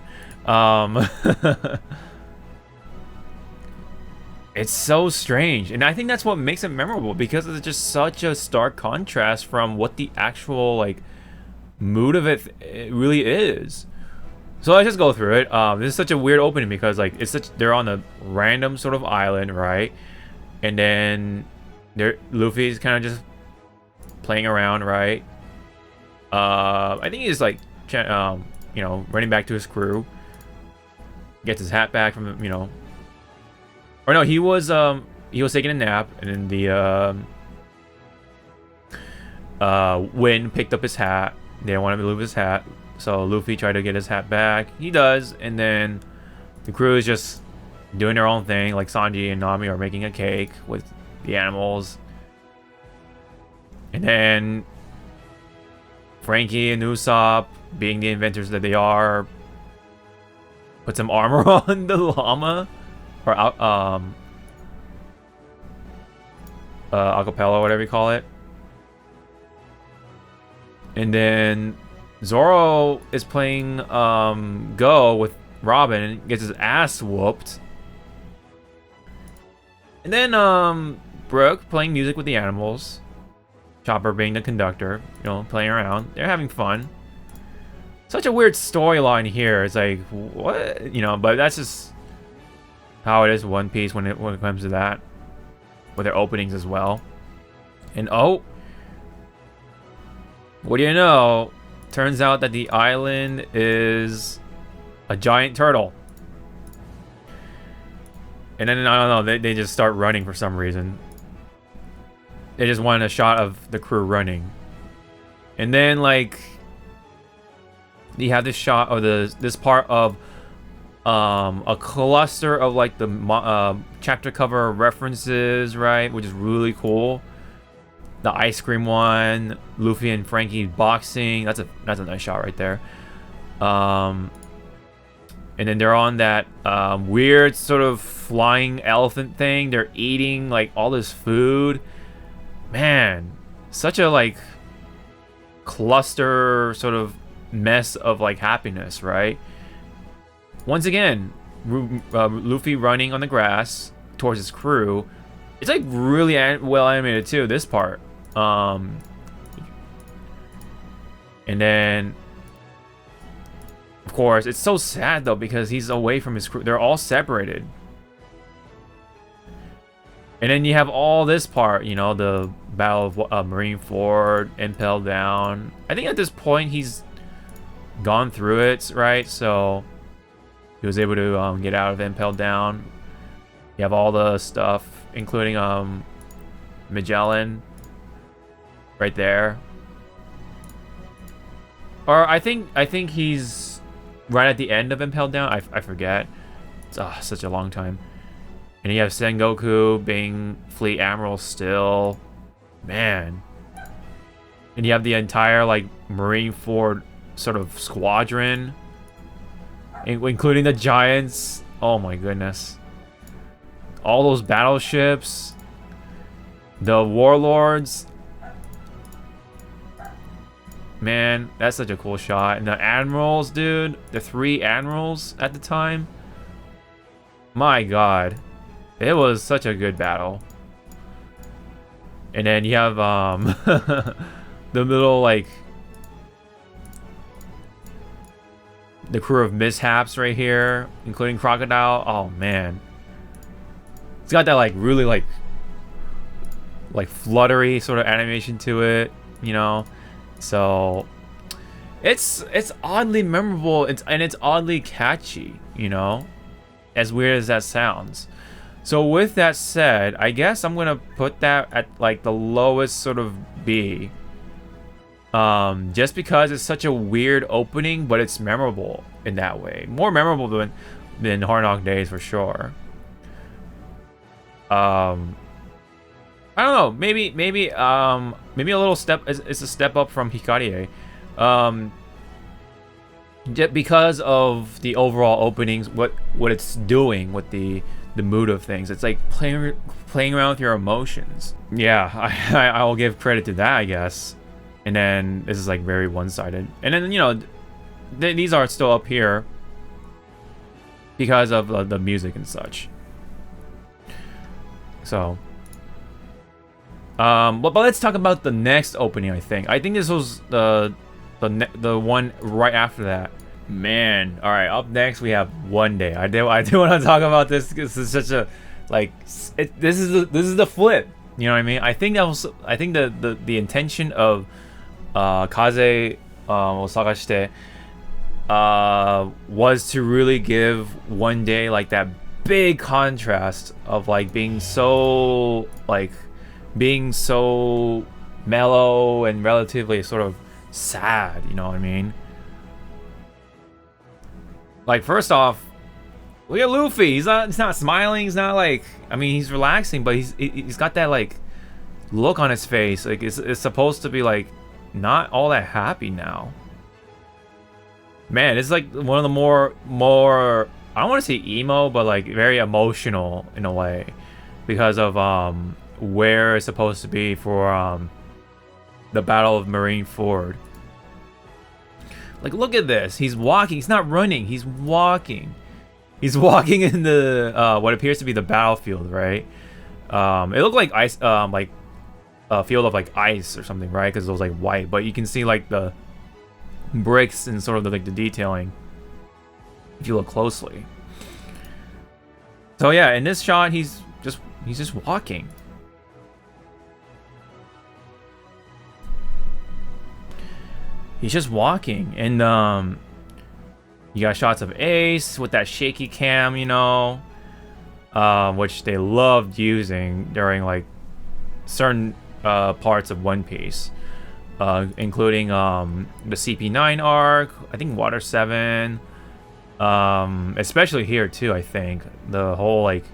It's so strange, and I think that's what makes it memorable, because it's just such a stark contrast from what the actual like mood of it really is. So let's just go through it. This is such a weird opening because like they're on a random sort of island, right? And then Luffy's kind of just playing around, right? I think he's like you know, running back to his crew, gets his hat back from the, you know. Or no, he was taking a nap, and then the Wind picked up his hat. They didn't want him to lose his hat, so Luffy tried to get his hat back. He does, and then the crew is just doing their own thing. Like Sanji and Nami are making a cake with the animals, and then Frankie and Usopp, being the inventors that they are, put some armor on the llama. Or acapella, whatever you call it. And then Zoro is playing Go with Robin gets his ass whooped. And then Brooke playing music with the animals. Chopper being the conductor, you know, playing around. They're having fun. Such a weird storyline here. It's like, what? You know, but that's just how it is One Piece when it comes to that. With their openings as well. And oh, what do you know? Turns out that the island is a giant turtle. And then, I don't know, they just start running for some reason. They just wanted a shot of the crew running. And then, like, you have this shot of this part of a cluster of, like, the chapter cover references, right? Which is really cool. The ice cream one, Luffy and Frankie boxing. That's a nice shot right there. And then they're on that weird sort of flying elephant thing. They're eating like all this food. Man, such a like cluster sort of mess of like happiness, right? Once again, Luffy running on the grass towards his crew. It's like really well animated too, this part. And then of course, it's so sad though because he's away from his crew. They're all separated. And then you have all this part, you know, the Battle of Marineford, Impel Down. I think at this point he's gone through it, right? So he was able to get out of Impel Down. You have all the stuff, including Magellan, right there. Or I think he's right at the end of Impel Down. I forget. It's such a long time. And you have Sengoku being Fleet Admiral still. Man. And you have the entire, like, Marineford sort of squadron. Including the giants. Oh my goodness. All those battleships. The warlords. Man, that's such a cool shot. And the admirals, dude. The 3 admirals at the time. My god. It was such a good battle. And then you have the little like the crew of mishaps right here, including Crocodile. Oh man. It's got that like really like fluttery sort of animation to it, you know. So it's oddly memorable, and it's oddly catchy, you know, as weird as that sounds. So with that said, I guess I'm gonna put that at like the lowest sort of B. Just because it's such a weird opening, but it's memorable in that way. More memorable than Hard Knock Days for sure. I don't know. Maybe a little step. It's a step up from Hikarie. Just because of the overall openings, what it's doing with the mood of things. It's like playing around with your emotions. Yeah, I will give credit to that, I guess. And then this is like very one-sided. And then, you know, these are still up here because of the music and such. So, but let's talk about the next opening. I think this was the one right after that. Man, all right. Up next, we have One Day. I do want to talk about this because it's such a this is the flip. You know what I mean? I think the intention of Kaze Osagashite was to really give One Day like that big contrast of like being so mellow and relatively sort of sad. You know what I mean? Like, first off, look at Luffy. He's not smiling. He's not like, I mean, he's relaxing, but he's got that like look on his face. Like it's supposed to be like not all that happy now. Man, it's like one of the more I don't want to say emo, but like very emotional in a way because of where it's supposed to be for the Battle of Marineford. Like, look at this. He's walking. He's not running. He's walking. He's walking in the what appears to be the battlefield, right? It looked like ice, like a field of like ice or something, right? Because it was like white, but you can see like the bricks and sort of like the detailing if you look closely. So yeah, in this shot, he's just walking. He's just walking, and you got shots of Ace with that shaky cam, you know, which they loved using during like certain parts of One Piece, including the CP9 arc, I think Water 7, especially here too. I think the whole like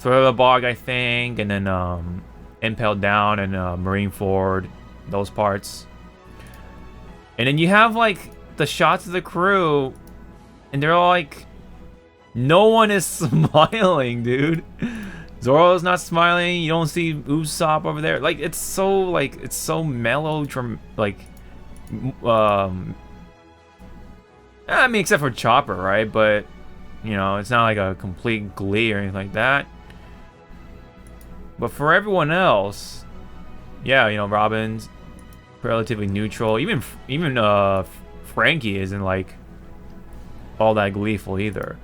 Thriller Bog, I think, and then Impelled Down and Marineford, those parts. And then you have like the shots of the crew, and they're all like, no one is smiling, dude. Zoro's not smiling. You don't see Usopp over there. Like, it's so mellow, like, I mean, except for Chopper, right? But you know, it's not like a complete glee or anything like that. But for everyone else, yeah, you know, Robin's relatively neutral. Even Frankie isn't like all that gleeful either.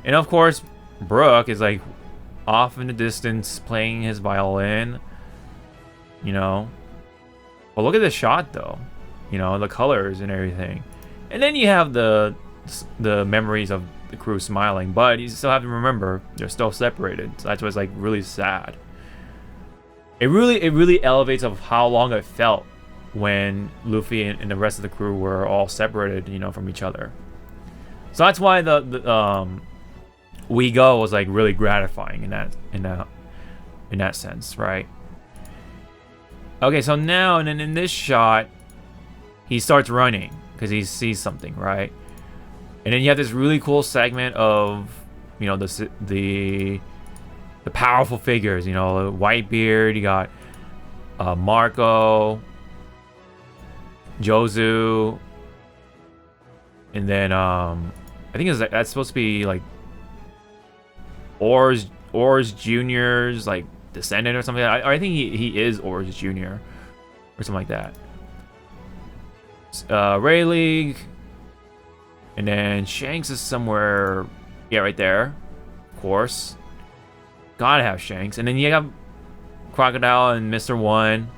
And of course, Brook is like off in the distance playing his violin, you know. But look at the shot though, you know, the colors and everything. And then you have the memories of the crew smiling, but you still have to remember they're still separated. So that's what's like really sad. It really elevates of how long it felt when Luffy and the rest of the crew were all separated, you know, from each other. So that's why the We Go was like really gratifying in that sense, right? Okay, so now and then in this shot, he starts running because he sees something, right? And then you have this really cool segment of, you know, the powerful figures, you know, Whitebeard, you got Marco, Jozu, and then I think that's supposed to be like Oars Jr.'s like descendant or something. I think he is Oars Jr. or something like that. Ray League, and then Shanks is somewhere, yeah, right there, of course. Gotta have Shanks, and then you have Crocodile and Mr. One,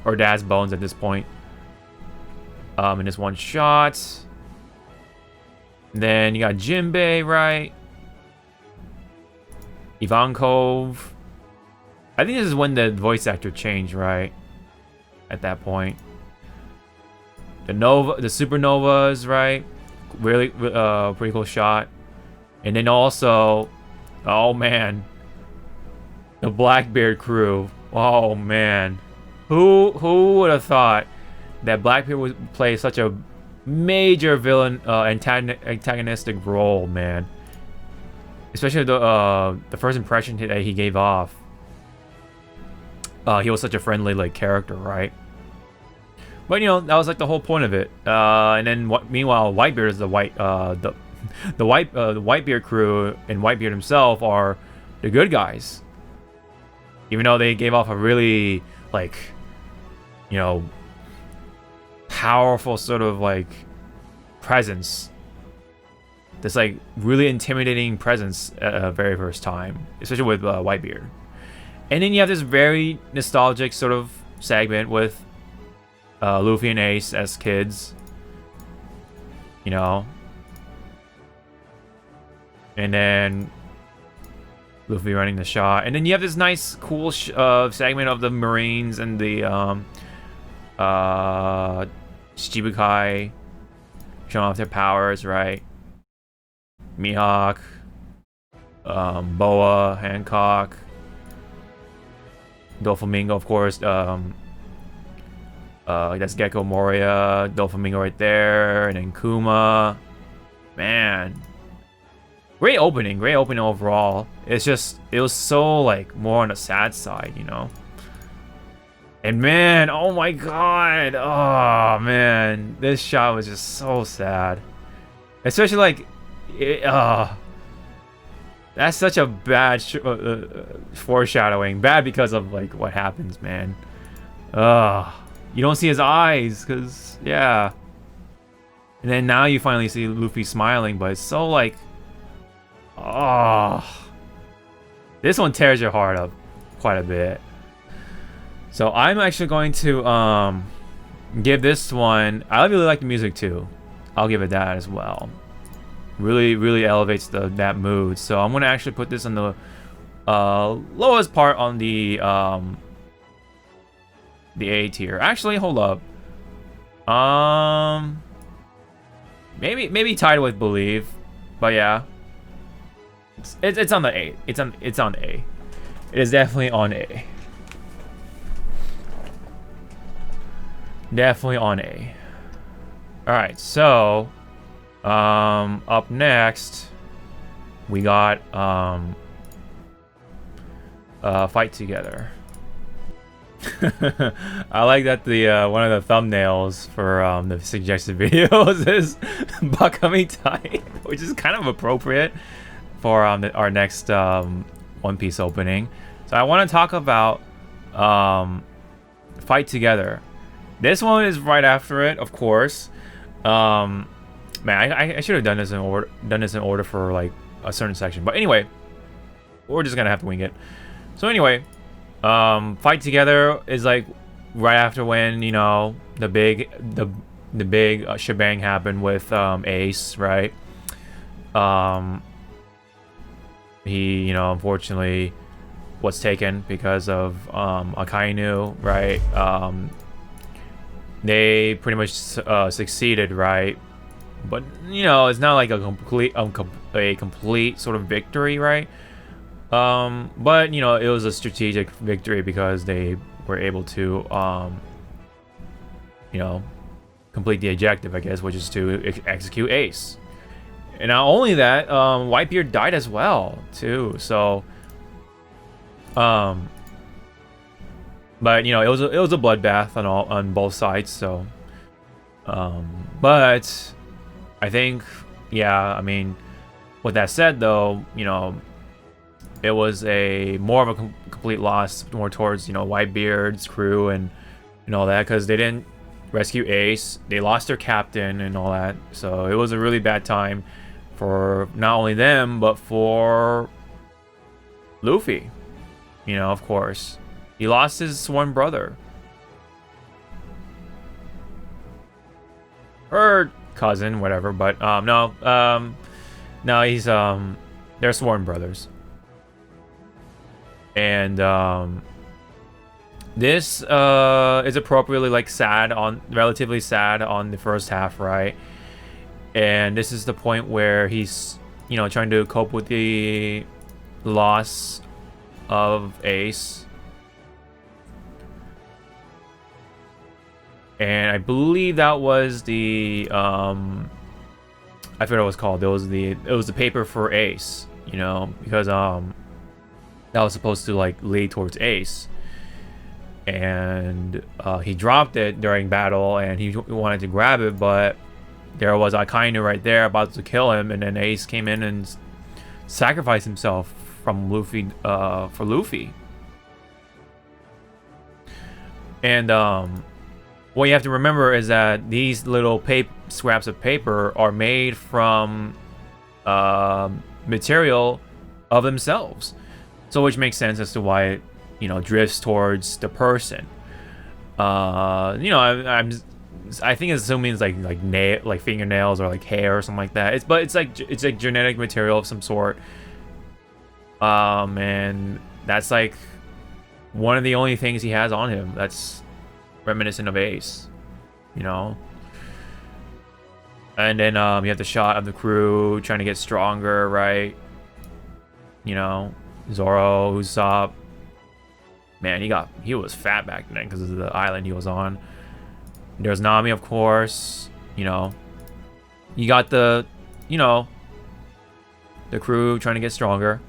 or Dad's Bones at this point. In this one shot. Then you got Jinbei, right? Ivankov. I think this is when the voice actor changed, right? At that point. The Supernovas, right? Really, pretty cool shot. And then also, oh man, the Blackbeard crew. Oh man, who would have thought that Blackbeard would play such a major villain, antagonistic role, man? Especially the first impression that he gave off. He was such a friendly like character, right? But you know, that was like the whole point of it. And then meanwhile, Whitebeard is the Whitebeard crew, and Whitebeard himself are the good guys. Even though they gave off a really like, you know, powerful sort of like presence. This like really intimidating presence at the very first time, especially with Whitebeard. And then you have this very nostalgic sort of segment with Luffy and Ace as kids, you know, and then Luffy running the shot, and then you have this nice, cool segment of the Marines and the Shichibukai showing off their powers, right? Mihawk, Boa, Hancock, Doflamingo, of course. That's Gecko Moria, Doflamingo right there, and then Kuma. Man, great opening overall. It's just, it was so like more on the sad side, you know. And man, oh my god, oh man, this shot was just so sad. Especially like, that's such a bad foreshadowing. Bad because of like what happens, man. You don't see his eyes, cause yeah. And then now you finally see Luffy smiling, but it's so like, this one tears your heart up quite a bit. So I'm actually going to give this one. I really like the music too. I'll give it that as well. Really elevates that mood. So I'm gonna actually put this on the lowest part on the A tier. Actually, hold up. Maybe tied with Believe, but yeah, it's on the A. It's on A. It is definitely on A. Definitely on A. All right, so up next we got Fight Together. I like that the one of the thumbnails for the suggested videos is Bakami Time, which is kind of appropriate for our next One Piece opening. So I want to talk about Fight Together. This one is right after it, of course. Man, I should have done this in order for like a certain section, but anyway, we're just gonna have to wing it. So anyway, Fight Together is like right after when, you know, the big shebang happened with Ace, right? He, you know, unfortunately was taken because of Akainu, right? They pretty much succeeded, right? But you know, it's not like a complete sort of victory, right? But you know, it was a strategic victory because they were able to you know, complete the objective, I guess, which is to execute Ace. And not only that, Whitebeard died as well too. So but you know, it was a bloodbath on both sides. So but I think, yeah, I mean, with that said though, you know, it was a more of a complete loss more towards, you know, Whitebeard's crew and all that, because they didn't rescue Ace. They lost their captain and all that. So it was a really bad time for not only them, but for Luffy. You know, of course. He lost his sworn brother. Or cousin, whatever, but no, he's they're sworn brothers. And this is appropriately like relatively sad on the first half, right? And this is the point where he's, you know, trying to cope with the loss of Ace. And I believe that was the I forget what it was called. It was the paper for Ace, you know, because that was supposed to like lead towards Ace. And he dropped it during battle and he wanted to grab it, but there was Akainu right there about to kill him, and then Ace came in and sacrificed himself from Luffy for Luffy. And what you have to remember is that these little scraps of paper are made from material of themselves, so which makes sense as to why it, you know, drifts towards the person. You know, I think it's assuming it's like fingernails or like hair or something like that. It's like genetic material of some sort. And that's like one of the only things he has on him that's reminiscent of Ace, you know. And then you have the shot of the crew trying to get stronger, right? You know, Zoro, Usopp. Man, he was fat back then because of the island he was on. There's Nami, of course. You know, you got the crew trying to get stronger.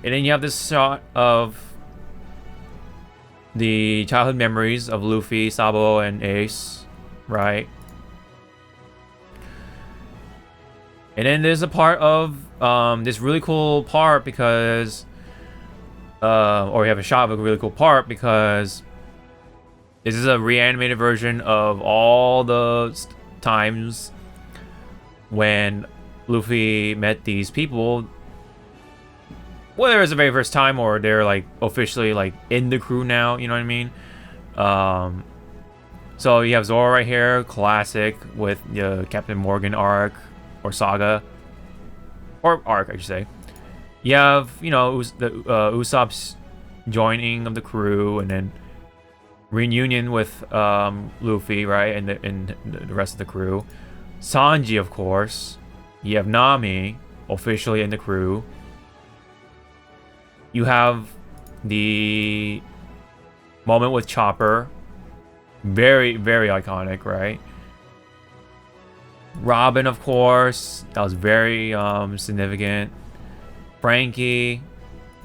And then you have this shot of the childhood memories of Luffy, Sabo, and Ace, right? And then there's a part of this really cool part because, or we have a shot of a really cool part because this is a reanimated version of all the times when Luffy met these people, whether it's the very first time or they're like officially like in the crew now, you know what I mean? So you have Zoro right here, classic with the Captain Morgan arc or saga, or arc I should say. You have, you know, the Usopp's joining of the crew and then reunion with Luffy, right, and the rest of the crew. Sanji, of course. You have Nami officially in the crew. You have the moment with Chopper, very, very iconic, right? Robin, of course, that was very significant. Frankie,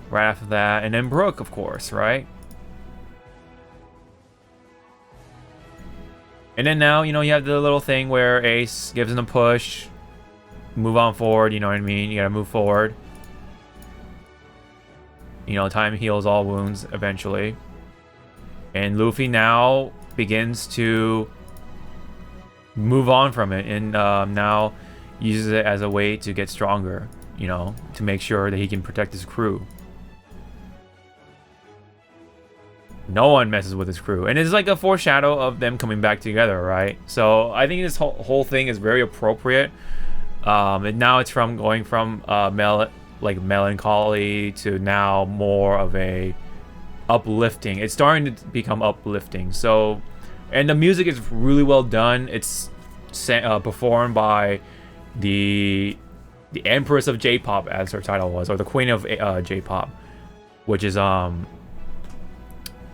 right after that, and then Brooke, of course, right? And then now, you know, you have the little thing where Ace gives him a push, move on forward, you know what I mean? You gotta move forward. You know, time heals all wounds eventually. And Luffy now begins to move on from it and now uses it as a way to get stronger, you know, to make sure that he can protect his crew. No one messes with his crew. And it's like a foreshadow of them coming back together, right? So I think this whole thing is very appropriate. And now it's from going from melancholy to now more of a uplifting. It's starting to become uplifting. So, and the music is really well done. It's performed by the Empress of J-pop, as her title was, or the Queen of J-pop, which is Amuro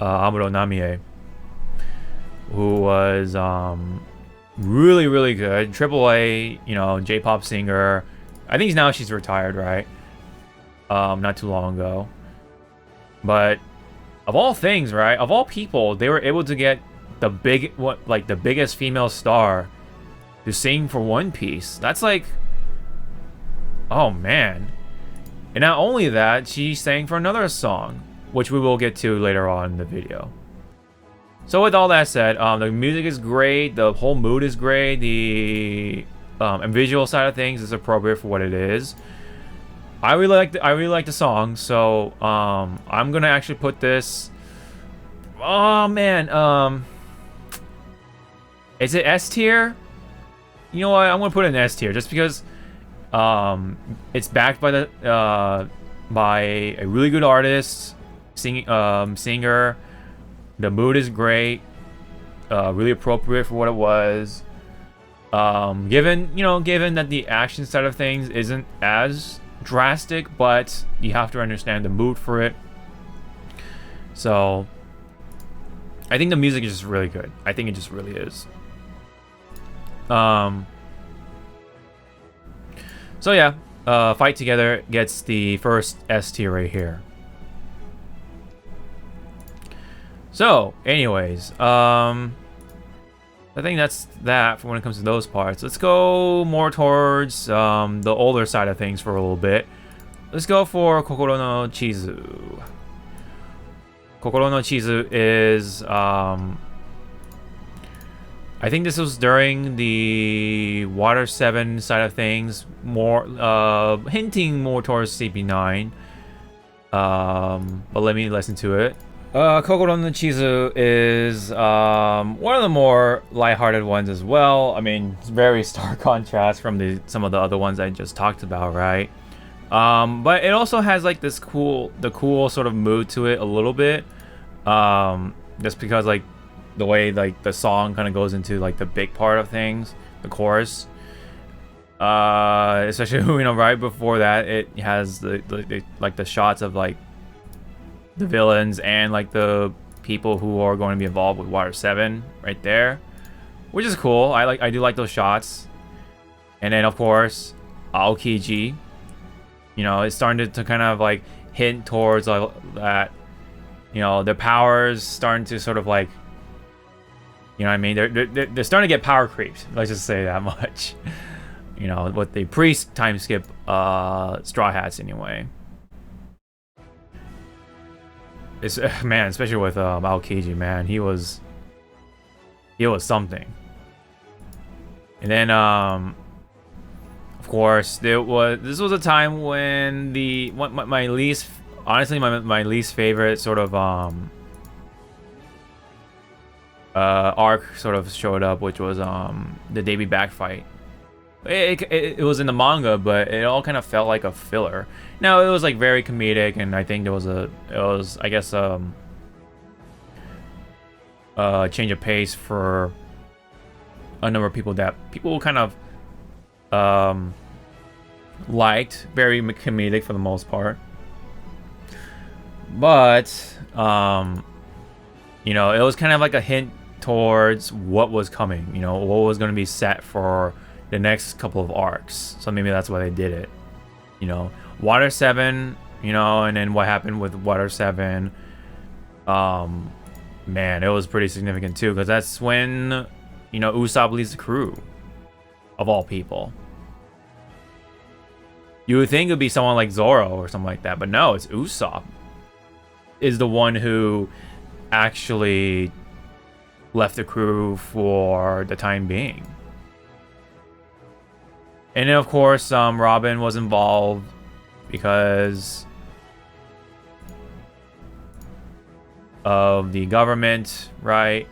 Namie, who was really, really good. AAA, you know, J-pop singer. I think now she's retired, right? Not too long ago. But of all things, right? Of all people, they were able to get the biggest female star to sing for One Piece. That's like, oh man. And not only that, she sang for another song, which we will get to later on in the video. So with all that said, the music is great, the whole mood is great, the and visual side of things is appropriate for what it is. I really like the song, so I'm gonna actually put this. Oh man, is it S tier? You know what? I'm gonna put it in S tier just because it's backed by by a really good artist, singer. The mood is great, really appropriate for what it was. Given that the action side of things isn't as drastic, but you have to understand the mood for it. So I think the music is just really good. I think it just really is. So yeah, Fight Together gets the first S tier right here. So, anyways, I think that's that for when it comes to those parts. Let's go more towards the older side of things for a little bit. Let's go for Kokoro no Chizu. Kokoro no Chizu is, I think this was during the Water 7 side of things, more hinting more towards CP9. But let me listen to it. Kokoro no Chizu is one of the more lighthearted ones as well. I mean, it's very stark contrast from some of the other ones I just talked about, right? But it also has like this cool sort of mood to it a little bit. Just because like the way like the song kind of goes into like the big part of things, the chorus. Especially right before that, it has the shots of like the villains and like the people who are going to be involved with Water 7 right there, which is cool. I do like those shots. And then of course Aokiji, it's starting to kind of like hint towards that You know, their powers starting to sort of like, you know what I mean? They're starting to get power creeped. Let's just say that much. You know, with the pre-time skip Straw Hats anyway. It's man, especially with Aokiji, man, he was something. And then of course this was a time when my least favorite sort of arc sort of showed up, which was the Davy back fight. It was in the manga, but it all kind of felt like a filler. Now it was like very comedic, and I think it was I guess change of pace for a number of people that people kind of liked. Very comedic for the most part, but you know, it was kind of like a hint towards what was coming. You know, what was going to be set for the next couple of arcs. So maybe that's why they did it. You know, Water 7, you know, and then what happened with Water 7. Man, it was pretty significant too, because that's when, you know, Usopp leads the crew, of all people. You would think it would be someone like Zoro or something like that, but no, it's Usopp is the one who actually left the crew for the time being. And then, of course, Robin was involved because of the government, right?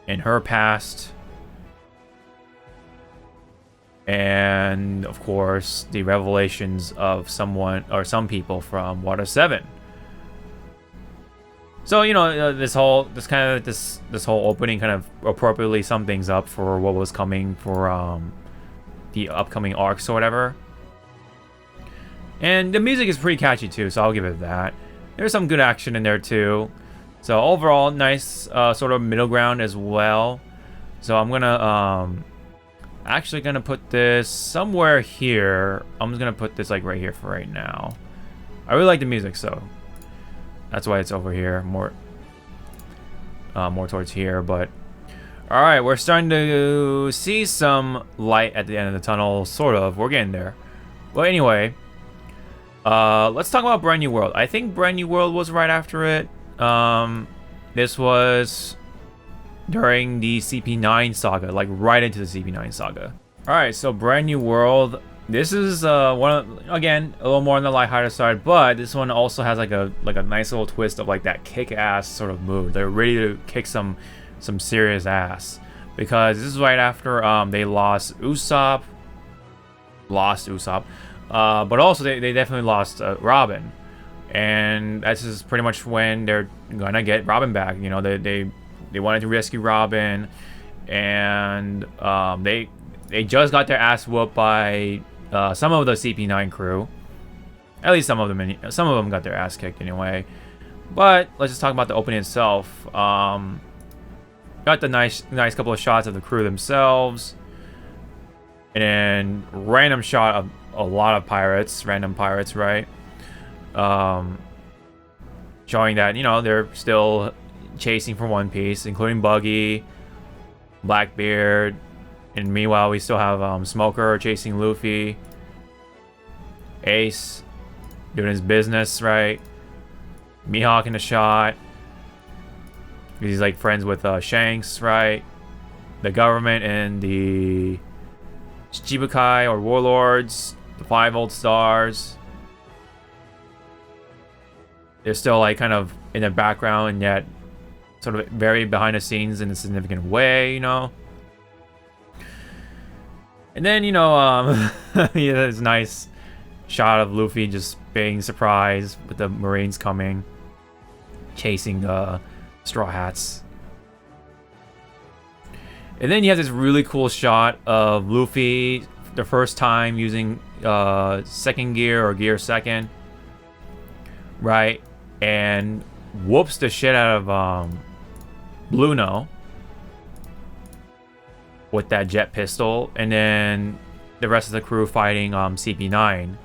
In her past. And, of course, the revelations of someone or some people from Water 7. So, you know, this whole opening kind of appropriately summed things up for what was coming for the upcoming arcs or whatever. And the music is pretty catchy too, so I'll give it that. There's some good action in there too. So overall, nice sort of middle ground as well. So I'm gonna actually gonna put this somewhere here. I'm just gonna put this like right here for right now. I really like the music, so that's why it's over here, more towards here. But all right, we're starting to see some light at the end of the tunnel, sort of. We're getting there. Well, anyway, let's talk about Brand New World. I think Brand New World was right after it. This was during the CP9 saga, like right into the CP9 saga. All right, so Brand New World. This is again a little more on the lighthearted side, but this one also has like a nice little twist of like that kick-ass sort of move. They're ready to kick some serious ass, because this is right after they lost Usopp, but also they definitely lost Robin, and this is pretty much when they're gonna get Robin back. You know, they wanted to rescue Robin, and they just got their ass whooped by some of the CP9 crew. At least some of them got their ass kicked anyway. But let's just talk about the opening itself. Got the nice couple of shots of the crew themselves, and then random shot of a lot of random pirates, right? Showing that, you know, they're still chasing for One Piece, including Buggy, Blackbeard, and meanwhile we still have Smoker chasing Luffy, Ace doing his business, right? Mihawk in the shot. He's like friends with Shanks, right? The government and the Shichibukai or warlords, the 5 old stars. They're still like kind of in the background, and yet sort of very behind the scenes in a significant way, you know. And then, you know, this nice shot of Luffy just being surprised with the Marines coming, chasing the Straw Hats. And then you have this really cool shot of Luffy the first time using second gear or gear second, right? And whoops the shit out of Bluno with that jet pistol, and then the rest of the crew fighting CP9.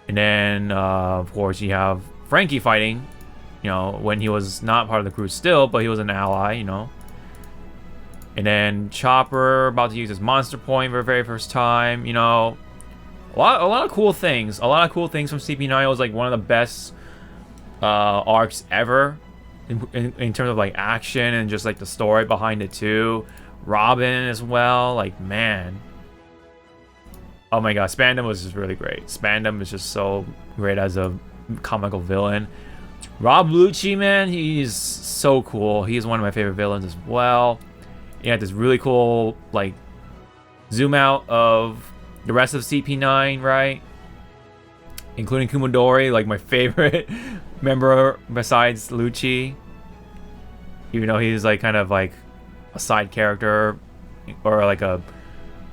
And then of course you have Frankie fighting you know, when he was not part of the crew still, but he was an ally, you know. And then Chopper about to use his monster point for the very first time, you know. A lot of cool things. A lot of cool things from CP9. It was like one of the best arcs ever in terms of like action and just like the story behind it too. Robin as well, like, man. Oh my god, Spandam was just really great. Spandam is just so great as a comical villain. Rob Lucci, man, he's so cool. He's one of my favorite villains as well. He had this really cool like zoom out of the rest of CP9, right? Including Kumodori, like my favorite member besides Lucci. Even though he's like kind of like a side character, or like a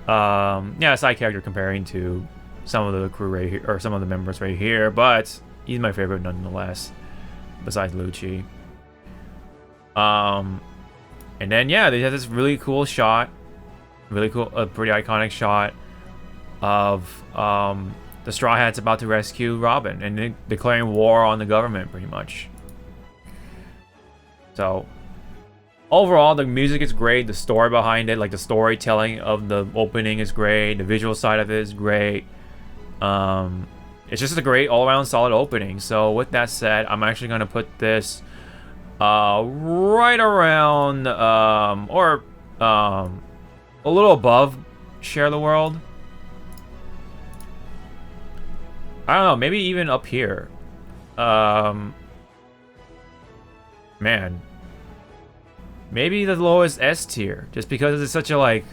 yeah, a side character comparing to some of the crew right here, or some of the members right here, but he's my favorite nonetheless, besides Lucci. And then yeah, they had this really cool shot, really cool, a pretty iconic shot of the Straw Hats about to rescue Robin and declaring war on the government, pretty much. So overall, the music is great. The story behind it, like the storytelling of the opening, is great. The visual side of it is great. It's just a great all-around solid opening. So with that said, I'm actually going to put this right around or a little above Share the World. I don't know, maybe even up here. Man, maybe the lowest S tier, just because it's such a like,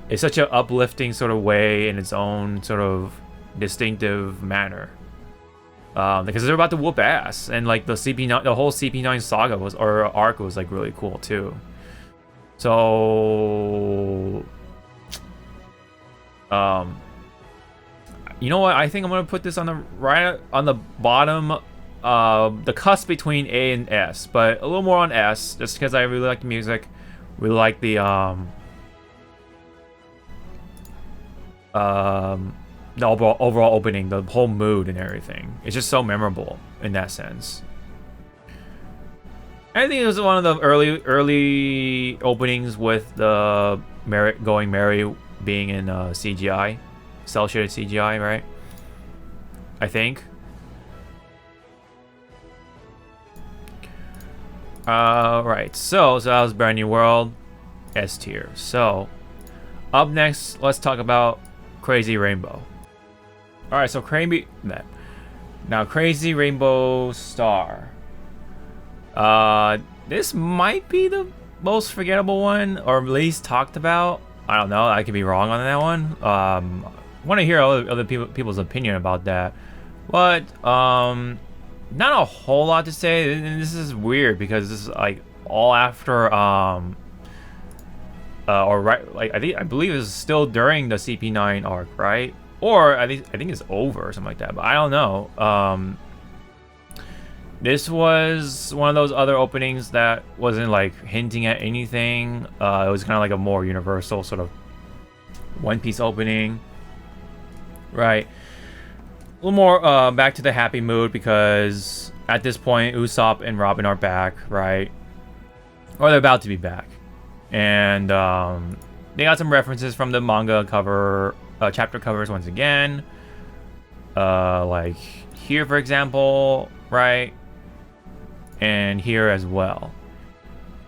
it's such an uplifting sort of way in its own sort of distinctive manner. Because they're about to whoop ass, and like the CP9, the whole CP9 saga was, or arc was like really cool too. So, you know what? I think I'm gonna put this on the right on the bottom, the cusp between A and S, but a little more on S, just because I really like the music, really like the overall opening, the whole mood and everything. It's just so memorable in that sense. I think it was one of the early openings with the Going Merry being in CGI, cell shaded CGI, right? I think. Right. So that was Brand New World, S tier. So up next, let's talk about Crazy Rainbow. All right. So Crazy Rainbow Star. This might be the most forgettable one, or at least talked about. I don't know. I could be wrong on that one. Want to hear other people's opinion about that, but not a whole lot to say. And this is weird because this is like all after or right, like I believe it's still during the CP9 arc, right? Or I think it's over or something like that, but I don't know. This was one of those other openings that wasn't like hinting at anything. It was kind of like a more universal sort of One Piece opening, right? A little more back to the happy mood, because at this point Usopp and Robin are back, right? Or they're about to be back, and they got some references from the manga cover, chapter covers once again. Like here, for example, right? And here as well.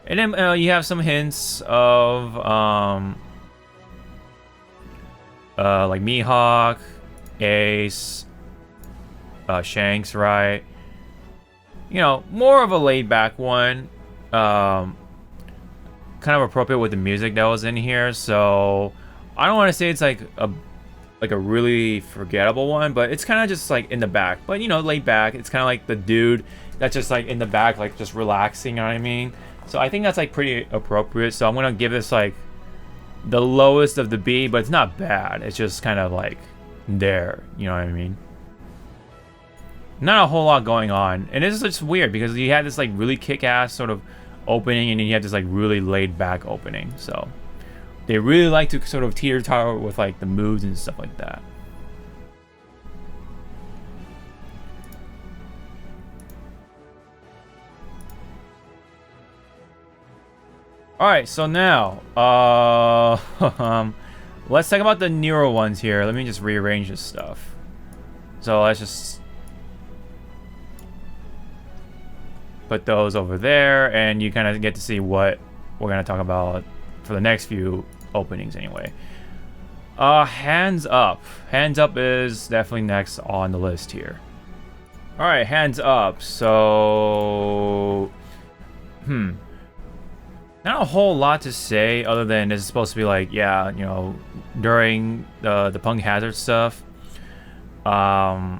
And then you have some hints of like Mihawk, Ace, Shanks, right? You know, more of a laid-back one. Kind of appropriate with the music that was in here. So I don't want to say it's like a really forgettable one, but it's kind of just like in the back. But you know, laid back. It's kind of like the dude that's just like in the back, like just relaxing, you know what I mean? So I think that's like pretty appropriate. So I'm gonna give this like the lowest of the B, but it's not bad. It's just kind of like there, you know what I mean? Not a whole lot going on. And it's just weird because you had this like really kick-ass sort of opening, and then you had this like really laid back opening. So they really like to sort of teeter-totter with like the moods and stuff like that. Alright, so now, let's talk about the newer ones here. Let me just rearrange this stuff. So let's just put those over there, and you kind of get to see what we're going to talk about for the next few openings anyway. Hands Up. Hands Up is definitely next on the list here. Alright, Hands Up. So... not a whole lot to say other than this is supposed to be like, yeah, you know, during the Punk Hazard stuff. It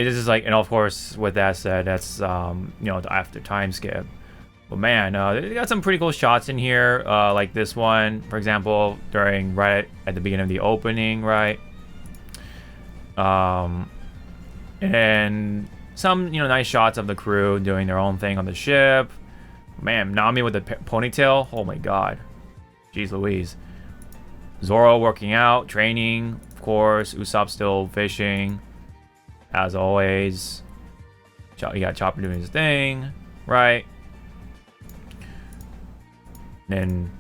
is like, and of course, with that said, that's, you know, after time skip. But man, they got some pretty cool shots in here, like this one, for example, right at the beginning of the opening, right? And some, you know, nice shots of the crew doing their own thing on the ship. Man, Nami with the ponytail, oh my god. Jeez Louise. Zoro working out, training, of course. Usopp still fishing, as always. You got Chopper doing his thing, right? And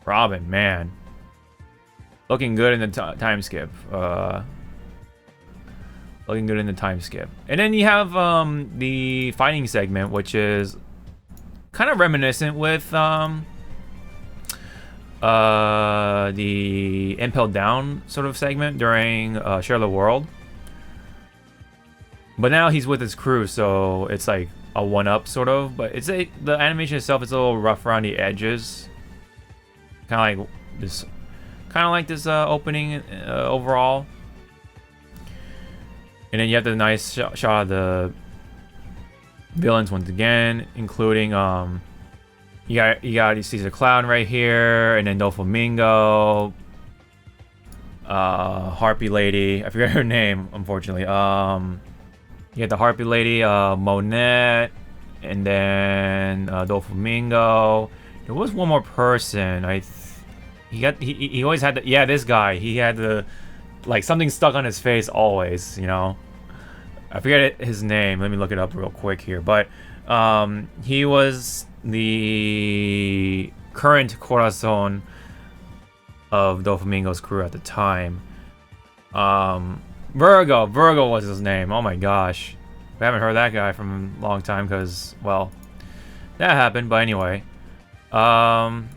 Robin, man, looking good in the time skip. Looking good in the time skip. And then you have the fighting segment, which is kind of reminiscent with the Impelled Down sort of segment during Share the World. But now he's with his crew, so it's like a one-up sort of. But it's the animation itself is a little rough around the edges. Kind of like this opening overall. And then you have the nice shot of the villains once again, including you got Caesar Clown right here, and then Doflamingo, Harpy Lady, I forget her name, unfortunately. You got the Harpy Lady, Monette, and then Doflamingo. There was one more person. He always had the, yeah, this guy. He had the, like, something stuck on his face always, you know. I forget his name. Let me look it up real quick here. But he was the current Corazon of Doflamingo's crew at the time. Virgo was his name. Oh my gosh. We haven't heard that guy from a long time because, well, that happened. But anyway. And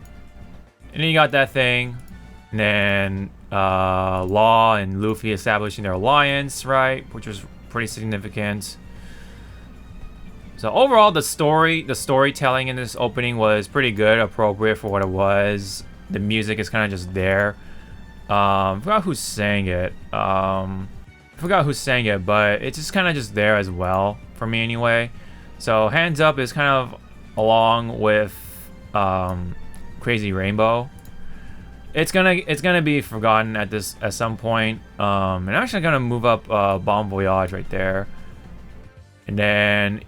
then you got that thing. And then Law and Luffy establishing their alliance, right? Which was pretty significant. So overall, the storytelling in this opening was pretty good, appropriate for what it was. The music is kind of just there. I forgot who sang it. But it's just kind of just there as well for me anyway. So Hands Up is kind of along with Crazy Rainbow. It's gonna be forgotten at some point. And I'm actually gonna move up Bon Voyage right there, and then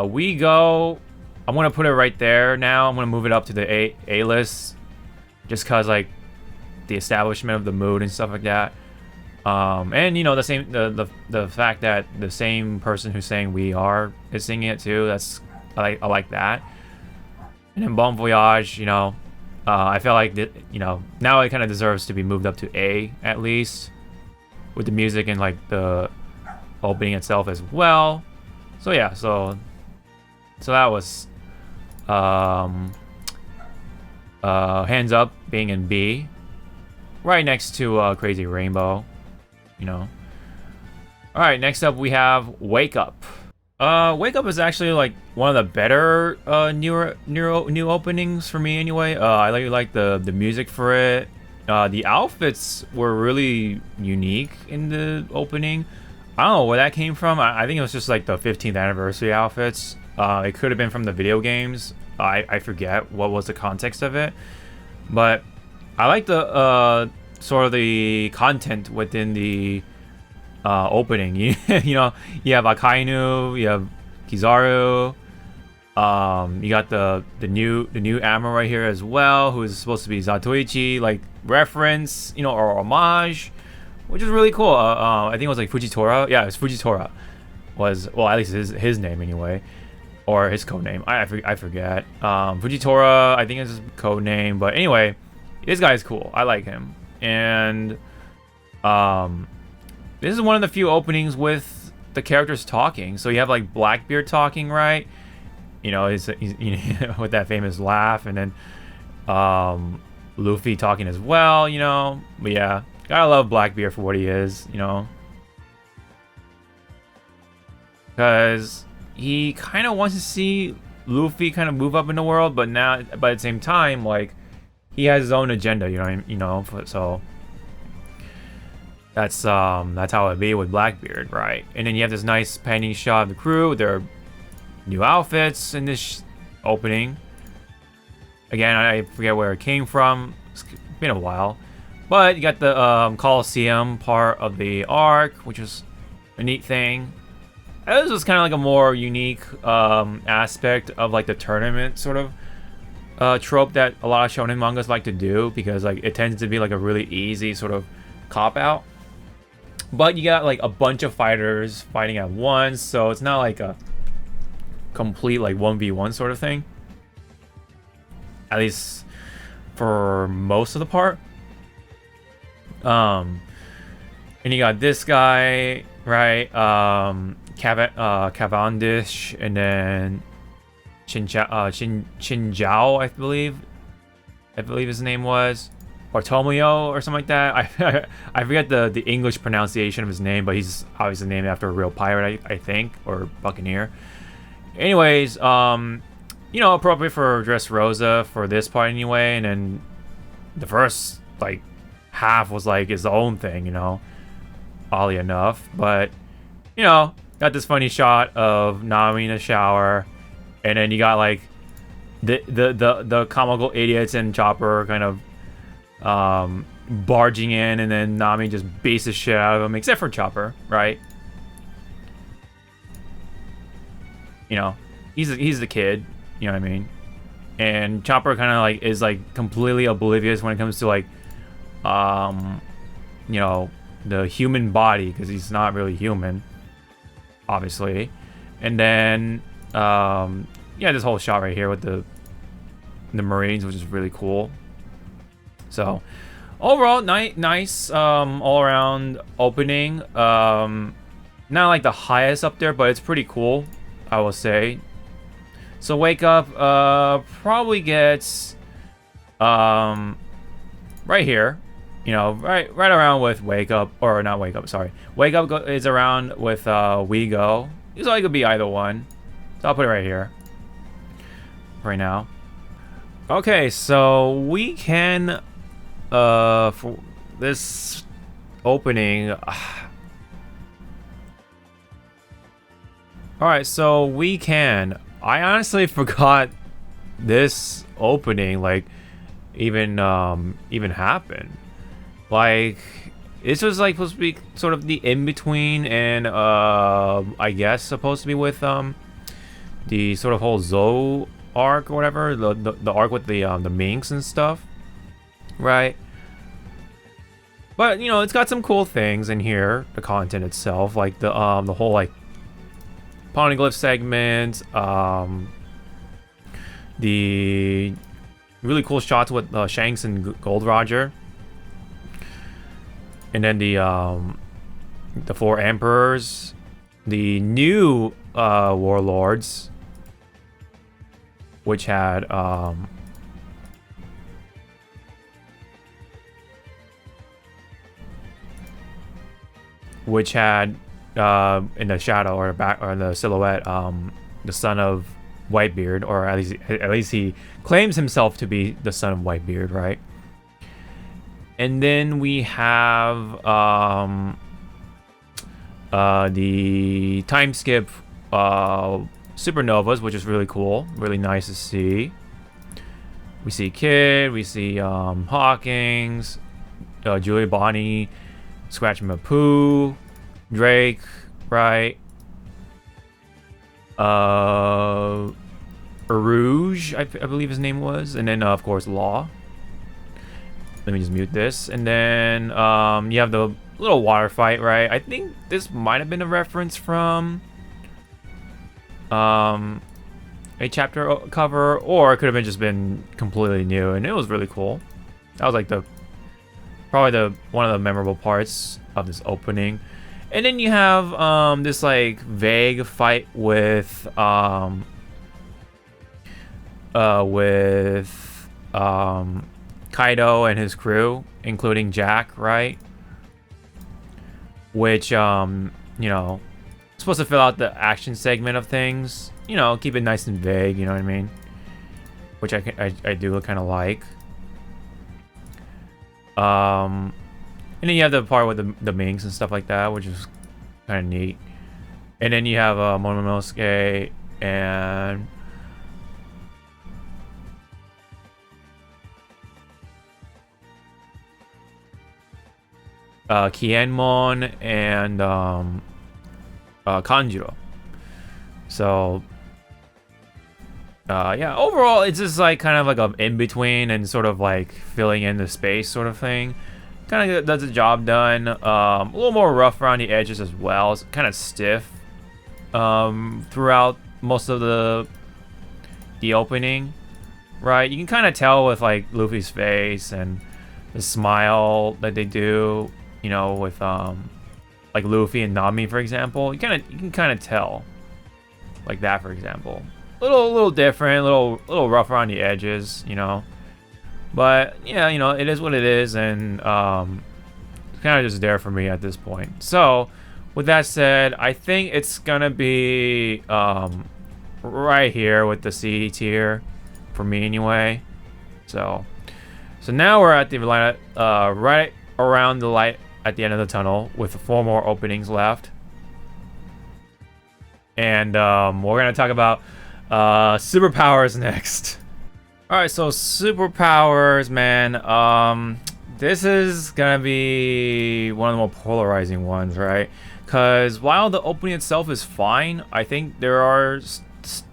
We Go. I'm gonna put it right there now. I'm gonna move it up to the A list, just cause like the establishment of the mood and stuff like that. And you know the fact that the same person who's saying We Are is singing it too. I like that. And then Bon Voyage, you know, I feel like that, you know, now it kind of deserves to be moved up to A at least, with the music and like the opening itself as well. So yeah, so that was Hands Up being in B, right next to Crazy Rainbow, you know. All right, next up we have Wake Up. Wake Up is actually like one of the better new openings for me anyway. I really like the music for it. The outfits were really unique in the opening. I don't know where that came from. I think it was just like the 15th anniversary outfits. It could have been from the video games. I forget what was the context of it, but I like the sort of the content within the opening. You know, you have Akainu, you have Kizaru, you got the new Amber right here as well, who is supposed to be Zatoichi, like reference, you know, or homage, which is really cool. I think it was like Fujitora. Yeah, it's Fujitora. Well, at least his name anyway. or his code name. I forget. Fujitora, I think is his code name. But anyway, this guy is cool. I like him. And this is one of the few openings with the characters talking. So you have like Blackbeard talking, right? You know, he's with that famous laugh, and then Luffy talking as well. You know, but yeah, gotta love Blackbeard for what he is. You know, because he kind of wants to see Luffy kind of move up in the world, but at the same time, like, he has his own agenda, so that's how it be with Blackbeard, right? And then you have this nice panning shot of the crew with their new outfits in this opening. Again, I forget where it came from. It's been a while, but you got the Coliseum part of the arc, which is a neat thing. This was kind of like a more unique aspect of like the tournament sort of trope that a lot of shonen mangas like to do, because like it tends to be like a really easy sort of cop out. But you got like a bunch of fighters fighting at once, so it's not like a complete like 1v1 sort of thing. At least for most of the part. And you got this guy, right? Cavendish, and then Chinjao, I believe his name was, or Tomio or something like that. I forget the English pronunciation of his name, but he's obviously named after a real pirate, I think, or buccaneer. Anyways, appropriate for Dressrosa for this part anyway, and then the first like half was like his own thing, oddly enough, but got this funny shot of Nami in a shower, and then you got like the comical idiots and Chopper kind of barging in, and then Nami just beats the shit out of him, except for Chopper, right? He's the kid, you know what I mean? And Chopper kind of like is like completely oblivious when it comes to like the human body, because he's not really human, obviously. And then this whole shot right here with the Marines, which is really cool. So overall, nice all around opening. Not like the highest up there, but it's pretty cool, I will say. So Wake Up probably gets right here, right around with Wake Up, or not Wake Up, sorry. Wake Up is around with We Go. So it could be either one. So I'll put it right here right now. Okay, so we can for this opening. Alright, so we can. I honestly forgot this opening like even happened. Like, this was like supposed to be sort of the in-between, and I guess supposed to be with the sort of whole Zou arc or whatever, the arc with the minks and stuff, right? But it's got some cool things in here, the content itself, like the whole like Poneglyph segment, the really cool shots with Shanks and Gold Roger, and then the four emperors, the new warlords, which had in the shadow or back or in the silhouette, the son of Whitebeard, or at least he claims himself to be the son of Whitebeard, right? And then we have the time skip supernovas, which is really cool, really nice to see. We see Kid, we see Hawkins, Julia Bonnie, Scratch Mapoo, Drake, right? Rouge, I believe his name was, and then of course Law. Let me just mute this, and then you have the little water fight, right? I think this might have been a reference from a chapter cover, or it could have been just been completely new, and it was really cool. That was like probably the one of the memorable parts of this opening. And then you have this like vague fight with Kaido and his crew, including Jack, right? Which you know, supposed to fill out the action segment of things. You know, keep it nice and vague. You know what I mean? Which I do kind of like. And then you have the part with the minks and stuff like that, which is kind of neat. And then you have Momonosuke and Kienmon and Kanjuro. So yeah, overall it's just like kind of like a in-between and sort of like filling in the space sort of thing. Kind of does the job done. A little more rough around the edges as well. It's kind of stiff throughout most of the opening, right? You can kind of tell with like Luffy's face and the smile that they do, you know, with like Luffy and Nami, for example. You can kind of tell, like that, for example. A little different, a little rough around the edges, you know. But yeah, you know, it is what it is, and it's kind of just there for me at this point. So, with that said, I think it's gonna be right here with the C tier for me anyway. So now we're at the light, right around the light at the end of the tunnel with 4 more openings left, and we're gonna talk about superpowers next. All right, so superpowers, man. This is gonna be one of the more polarizing ones, right? Because while the opening itself is fine, I think there are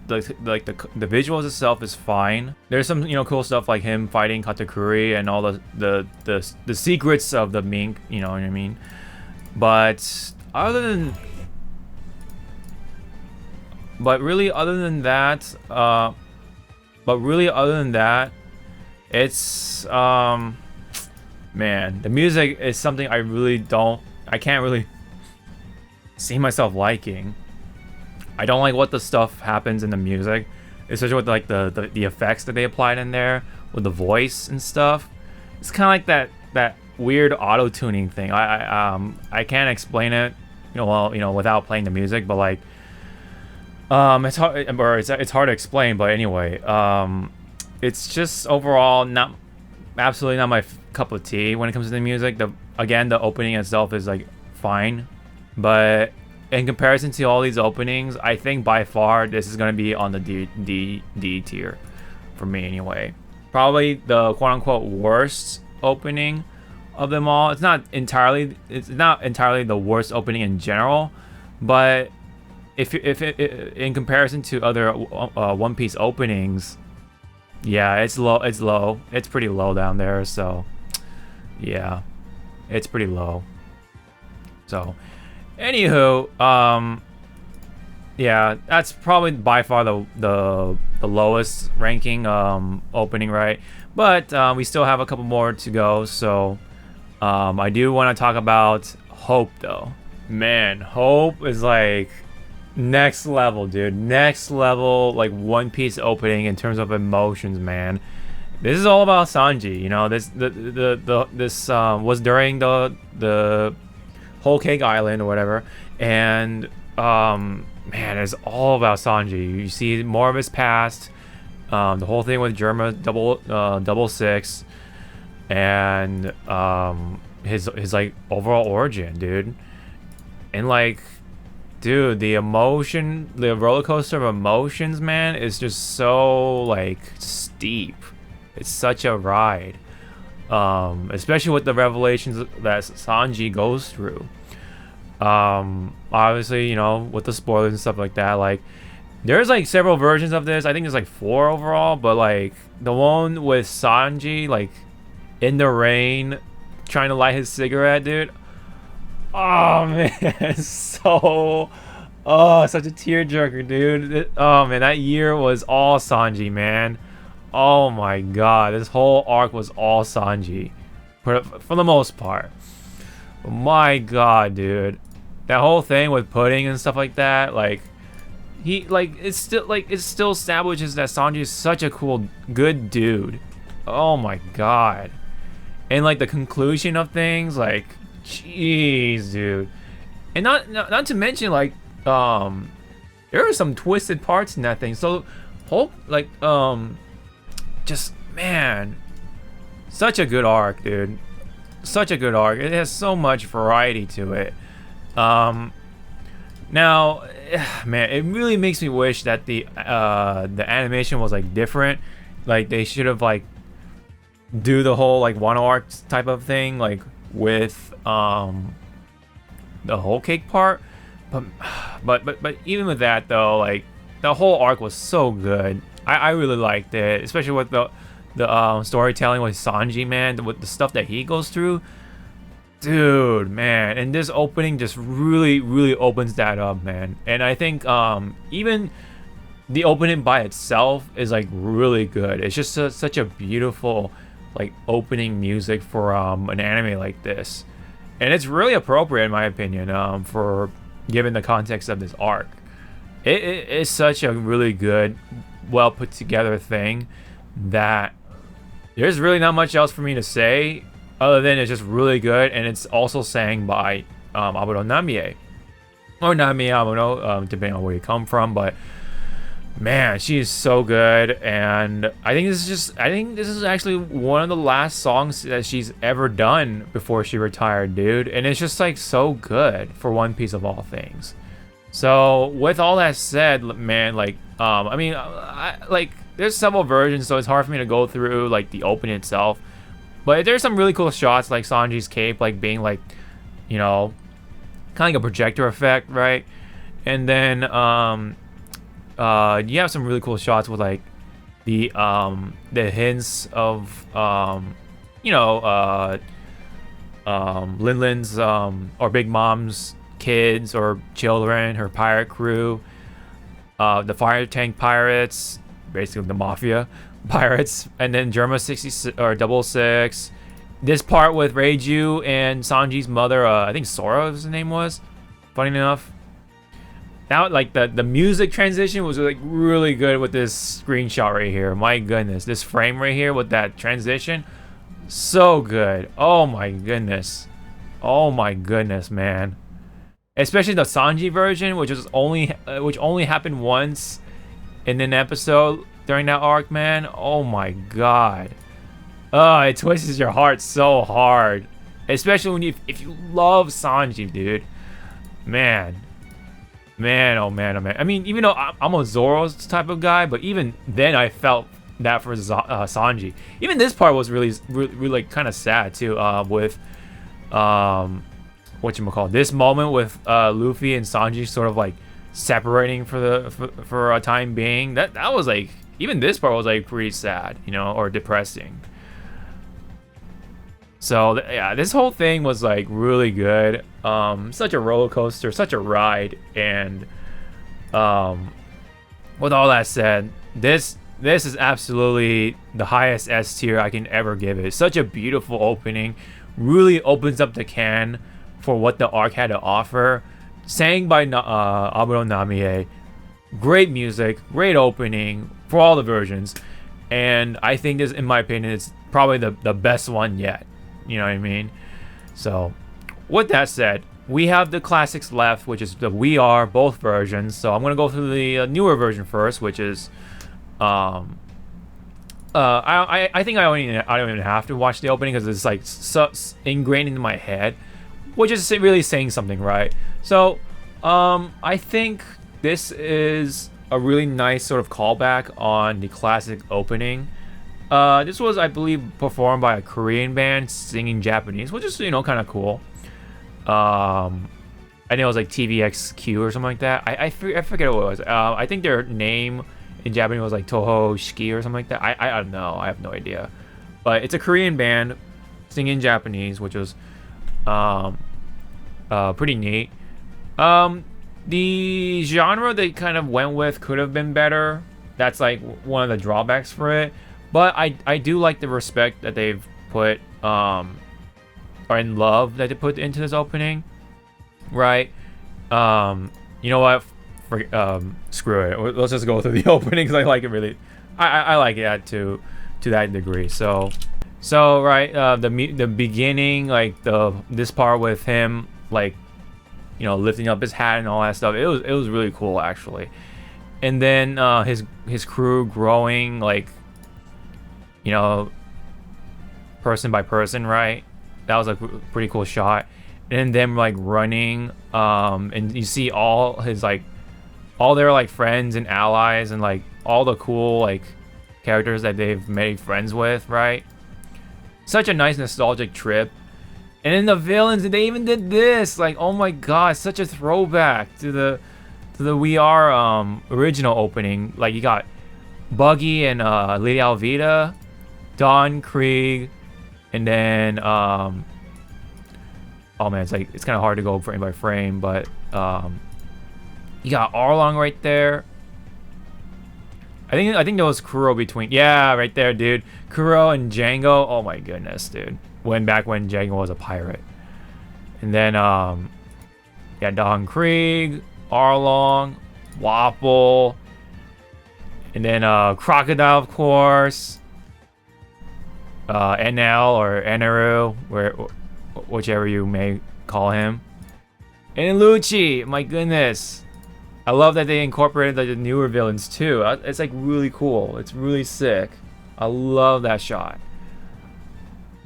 like the visuals itself is fine. There's some, you know, cool stuff like him fighting Katakuri and all the secrets of the mink, you know what I mean? But really other than that, it's man, the music is something I can't really see myself liking. I don't like what the stuff happens in the music, especially with like the effects that they applied in there with the voice and stuff. It's kind of like that weird auto tuning thing. I can't explain it, you know, well, you know, without playing the music, but like it's hard, or it's hard to explain. But anyway, it's just overall absolutely not my cup of tea when it comes to the music. Again, the opening itself is like fine, but in comparison to all these openings, I think by far this is gonna be on the D tier for me anyway. Probably the quote unquote worst opening of them all. It's not entirely the worst opening in general, but if in comparison to other One Piece openings, yeah, it's low. It's pretty low down there. So yeah, it's pretty low. So anywho, yeah, that's probably by far the lowest ranking opening, right? But we still have a couple more to go. So I do want to talk about Hope though. Man, Hope is like next level, dude. Next level, like One Piece opening in terms of emotions, man. This is all about Sanji, you know. This was during the whole Cake Island or whatever, and man, it's all about Sanji. You see more of his past, the whole thing with Germa 666, and his like overall origin, dude. And like, dude, the roller coaster of emotions, man, is just so like steep. It's such a ride, especially with the revelations that Sanji goes through. Obviously, you know, with the spoilers and stuff like that, like there's like several versions of this. I think there's like 4 overall, but like the one with Sanji like in the rain trying to light his cigarette, dude. Oh man, it's so Oh, such a tearjerker, dude. Oh man, that year was all Sanji, man. Oh my god, this whole arc was all Sanji, for the most part. My god, dude, that whole thing with pudding and stuff like that, like it still establishes that Sanji is such a cool, good dude. Oh my god, and like the conclusion of things, like, jeez, dude, and not to mention like there are some twisted parts in that thing. So Hulk, like just man, such a good arc, dude. Such a good arc. It has so much variety to it. Now, man, it really makes me wish that the animation was like different. Like they should have like do the whole like one arc type of thing, like with the whole cake part. But even with that though, like the whole arc was so good. I really liked it, especially with the storytelling with Sanji, man, with the stuff that he goes through. Dude, man, and this opening just really opens that up, man. And I think even the opening by itself is like really good. It's just such a beautiful like opening music for an anime like this, and it's really appropriate in my opinion for given the context of this arc. It is such a really good, well put together thing that there's really not much else for me to say other than it's just really good, and it's also sang by Aburo Namie. Or Namie Aburo, depending on where you come from, but man, she is so good, and I think this is actually one of the last songs that she's ever done before she retired, dude. And it's just like so good for One Piece of all things. So with all that said, man, like I mean, like there's several versions, so it's hard for me to go through like the opening itself. But there's some really cool shots, like Sanji's cape, like being like, you know, kind of like a projector effect, right? And then you have some really cool shots with like the hints of you know Lin Lin's or Big Mom's kids or children, her pirate crew, the fire tank pirates, basically the mafia pirates, and then Germa 66 or 66. This part with Reiju and Sanji's mother, I think Sora his name was. Funny enough. Now, like the music transition was like really good with this screenshot right here. My goodness, this frame right here with that transition, so good. Oh my goodness, man. Especially the Sanji version, which only happened once in an episode during that arc, man. Oh my god. Oh, it twists your heart so hard, especially when if you love Sanji, dude. Man, oh man. I mean, even though I'm a Zoro's type of guy, but even then I felt that for Sanji. Even this part was really like kind of sad too. With whatchamacallit, this moment with Luffy and Sanji sort of like separating for a time being. That was like, even this part was like pretty sad, you know, or depressing. So yeah, this whole thing was like really good. Such a roller coaster, such a ride, and with all that said, this is absolutely the highest S tier I can ever give it. Such a beautiful opening, really opens up the can for what the arc had to offer. Sang by Aburo Namie, great music, great opening for all the versions, and I think this, in my opinion, is probably the best one yet. You know what I mean? So, with that said, we have the classics left, which is the We Are, both versions. So I'm gonna go through the newer version first, which is, I think I don't even have to watch the opening because it's like so ingrained into my head, which is really saying something, right? So, I think this is a really nice sort of callback on the classic opening. This was, I believe, performed by a Korean band singing Japanese, which is, you know, kind of cool. I think it was like TVXQ or something like that. I forget what it was. I think their name in Japanese was like Toho Shiki or something like that. I don't know. I have no idea. But it's a Korean band singing Japanese, which was pretty neat. The genre they kind of went with could have been better. That's like one of the drawbacks for it. But I do like the respect that they've put, or in love that they put into this opening, right? You know what? Screw it. Let's just go through the opening because I like it really. I like it to that degree. So right, the beginning, like this part with him, like, you know, lifting up his hat and all that stuff. It was really cool actually. And then his crew growing, like, you know, person by person, right? That was like a pretty cool shot. And then them like running, and you see all his like all their like friends and allies and like all the cool like characters that they've made friends with, right? Such a nice nostalgic trip. And then the villains, they even did this, like, oh my god, such a throwback to the We Are original opening. Like, you got Buggy and Lady Alvida, Don Krieg, and then oh man, it's like it's kind of hard to go frame by frame, but you got Arlong right there. I think there was Kuro between. Yeah, right there, dude. Kuro and Django. Oh my goodness, dude. Back when Django was a pirate. And then yeah, Don Krieg, Arlong, Wapple, and then Crocodile, of course. NL or Enaru, whichever you may call him. And Lucci, my goodness. I love that they incorporated like the newer villains too. It's like really cool. It's really sick. I love that shot.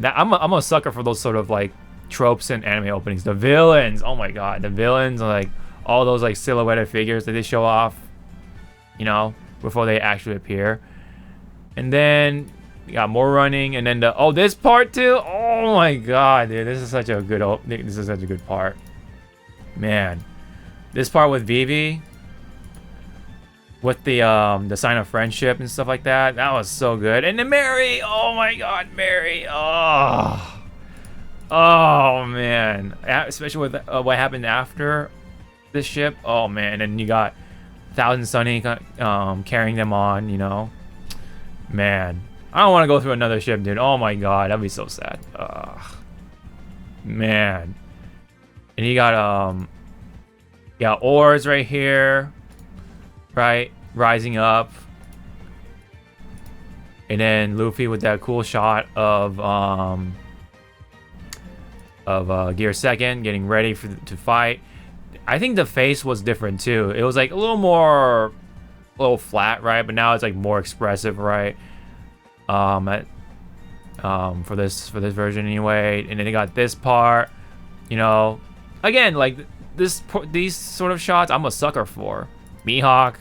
I'm a sucker for those sort of like tropes in anime openings. The villains, oh my god, the villains are like all those like silhouetted figures that they show off, you know, before they actually appear. And then you got more running, and then this part too. Oh my god, dude, this is such a good part, man. This part with Vivi, with the sign of friendship and stuff like that, that was so good. And then Mary, oh my god, Mary, oh man, especially with what happened after this ship. Oh man, and you got Thousand Sunny carrying them on, you know, man. I don't want to go through another ship, dude. Oh my god, that'd be so sad. Man. And you got oars right here, right, rising up, and then Luffy with that cool shot of Gear Second getting ready to fight. I think the face was different too. It was like a little flat, right, but now it's like more expressive, right? For this version anyway. And then they got this part, you know, again, like these sort of shots I'm a sucker for. Mihawk,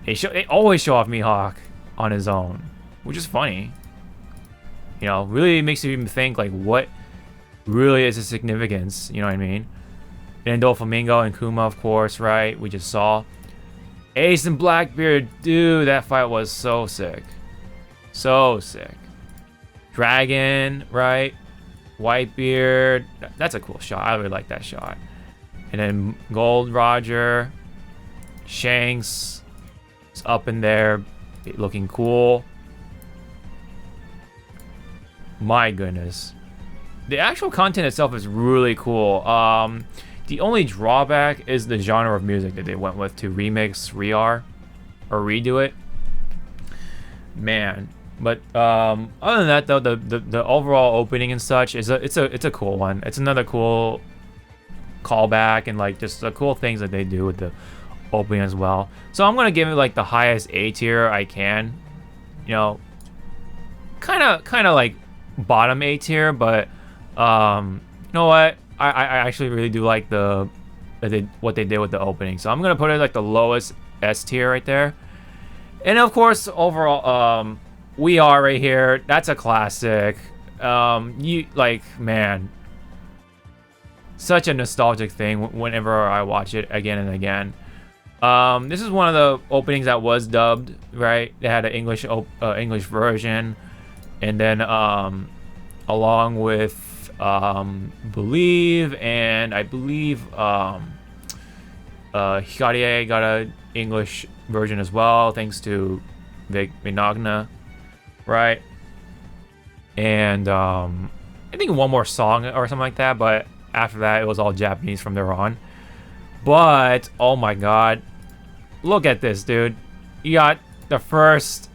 they always show off Mihawk on his own, which is funny, you know. Really makes you even think like what really is the significance, you know what I mean? And Doflamingo and Kuma, of course, right, we just saw. Ace and Blackbeard, dude, that fight was so sick. So sick. Dragon, right? Whitebeard, that's a cool shot. I really like that shot. And then Gold Roger, Shanks is up in there, looking cool. My goodness. The actual content itself is really cool. The only drawback is the genre of music that they went with to remix, or redo it. Man. But other than that, though, the overall opening and such it's a cool one. It's another cool callback and like just the cool things that they do with the opening as well. So I'm gonna give it like the highest A tier I can. You know, kind of like bottom A tier, but you know what? I actually really do like what they did with the opening. So I'm gonna put it like the lowest S tier right there. And of course, overall, We Are right here. That's a classic. You like, man, such a nostalgic thing whenever I watch it again and again. This is one of the openings that was dubbed, right? They had an English version, and then along with Believe, and I believe Hikarie got a English version as well, thanks to Vic Minagna, right? And I think one more song or something like that, but after that it was all Japanese from there on. But oh my god, look at this, dude. You got the first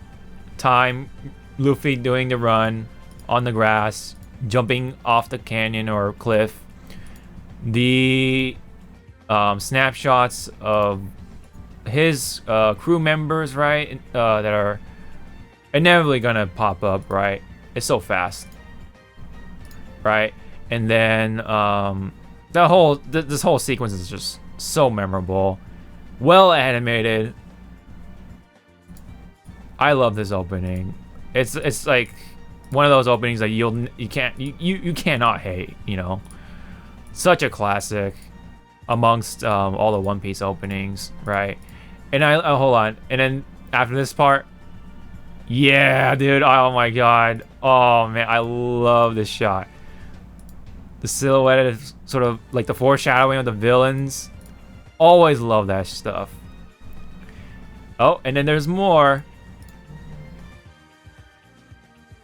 time Luffy doing the run on the grass, jumping off the canyon or cliff. The snapshots of his crew members, right, that are inevitably gonna pop up, right? It's so fast, right? And then this whole sequence is just so memorable, well animated. I love this opening. It's like one of those openings that you cannot hate, you know. Such a classic amongst all the One Piece openings, right? And I hold on, and then after this part, yeah, dude, oh my god, oh man, I love this shot. The silhouette is sort of like the foreshadowing of the villains. Always love that stuff. Oh, and then there's more.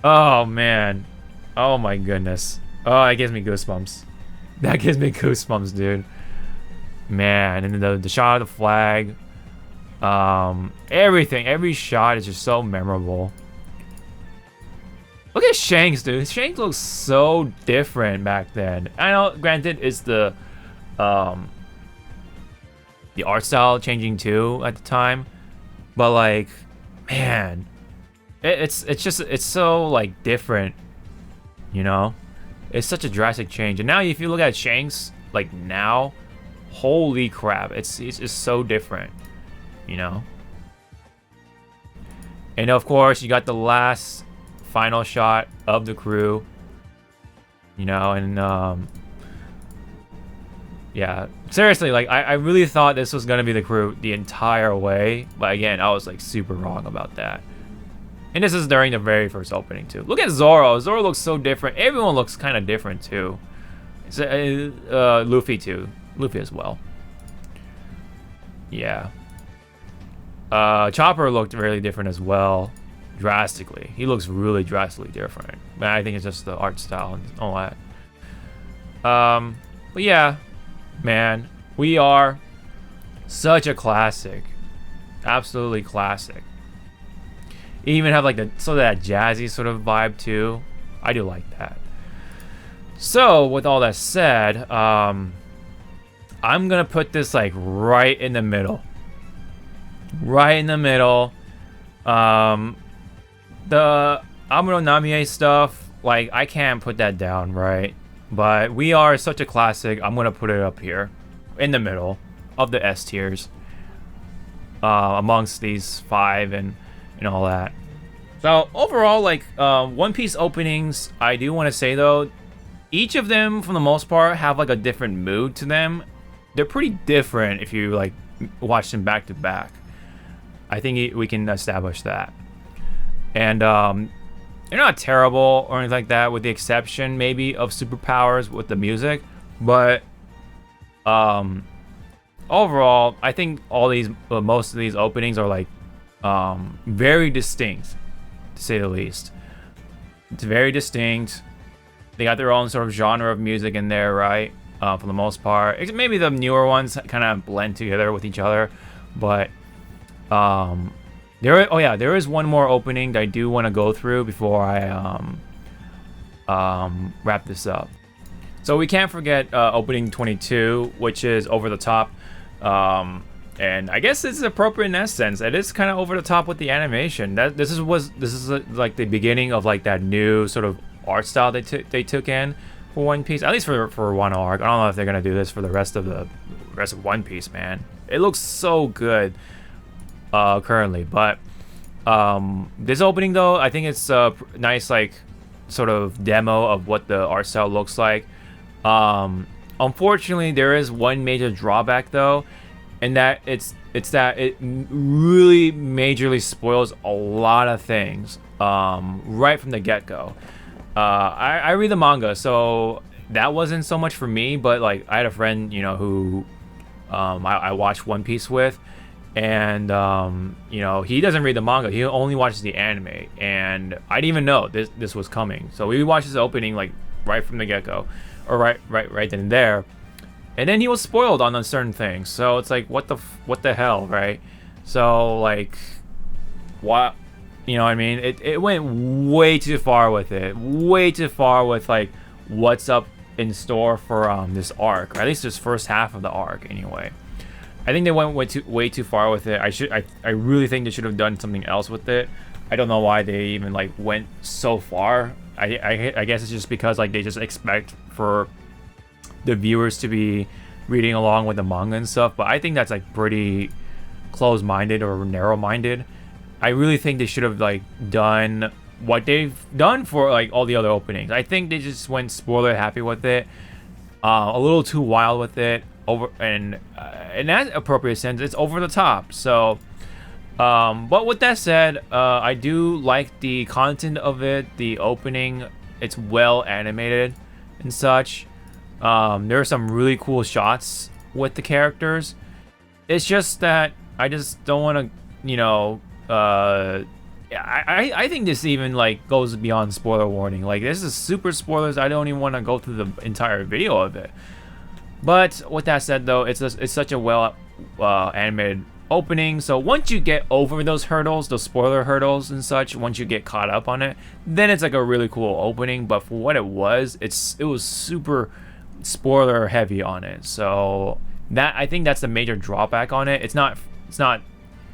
Oh man, oh my goodness, oh, it gives me goosebumps. That gives me goosebumps, dude. Man, and then the shot of the flag. Everything, every shot is just so memorable. Look at Shanks, dude. Shanks looks so different back then. I know, granted, it's the art style changing too at the time, but like, man, it's so like different, you know. It's such a drastic change. And now if you look at Shanks like now, holy crap, it's just so different, you know. And of course you got the last final shot of the crew, you know. And yeah, seriously, like I really thought this was gonna be the crew the entire way, but again, I was like super wrong about that. And this is during the very first opening too. Look at Zoro. Zoro looks so different. Everyone looks kind of different too. Luffy too. Luffy as well. Yeah. Chopper looked really different as well. Drastically. He looks really drastically different. But I think it's just the art style and all that. But yeah, man, we are such a classic. Absolutely classic. You even have like that jazzy sort of vibe too. I do like that. So with all that said, I'm gonna put this like right in the middle. Right in the middle. The Amuro Namie stuff, like I can't put that down, right? But we are such a classic. I'm gonna put it up here, in the middle of the S tiers, amongst these 5 and all that. So overall, like One Piece openings, I do want to say though, each of them for the most part have like a different mood to them. They're pretty different if you like watch them back to back. I think we can establish that. And they're not terrible or anything like that, with the exception maybe of Superpowers with the music. But overall, I think all these, most of these openings are like very distinct, to say the least. It's very distinct. They got their own sort of genre of music in there, right? For the most part, maybe the newer ones kind of blend together with each other, but there is one more opening that I do want to go through before I wrap this up. So we can't forget opening 22, which is over the top. And I guess it's appropriate in that sense. It is kind of over the top with the animation. This is like the beginning of like that new sort of art style they took in for One Piece, at least for one arc. I don't know if they're gonna do this for the rest of One Piece, man. It looks so good currently, but this opening though, I think it's a nice like sort of demo of what the art style looks like. Unfortunately, there is one major drawback though, and that it's that it really majorly spoils a lot of things right from the get-go. I read the manga, so that wasn't so much for me, but like I had a friend, you know, who I watch One Piece with, and you know, he doesn't read the manga. He only watches the anime, and I didn't even know this was coming. So we watched this opening like right from the get-go, or right then and there, and then he was spoiled on certain things. So it's like, what the hell, right? So like, what, you know what I mean? It went way too far with it, way too far with like what's up in store for this arc, or at least this first half of the arc anyway. I think they went way too far with it. I really think they should have done something else with it. I don't know why they even like went so far. I guess it's just because like they just expect for the viewers to be reading along with the manga and stuff. But I think that's like pretty close-minded or narrow-minded. I really think they should have like done what they've done for like all the other openings. I think they just went spoiler happy with it, a little too wild with it. Over and in that appropriate sense, it's over the top. So but with that said, I do like the content of it, the opening. It's well animated and such. There are some really cool shots with the characters. It's just that I just don't want to, you know, I think this even like goes beyond spoiler warning. Like, this is super spoilers. I don't even want to go through the entire video of it. But with that said, though, it's such a well animated opening. So once you get over those hurdles, those spoiler hurdles and such, once you get caught up on it, then it's like a really cool opening. But for what it was super spoiler heavy on it. So that, I think that's the major drawback on it. It's not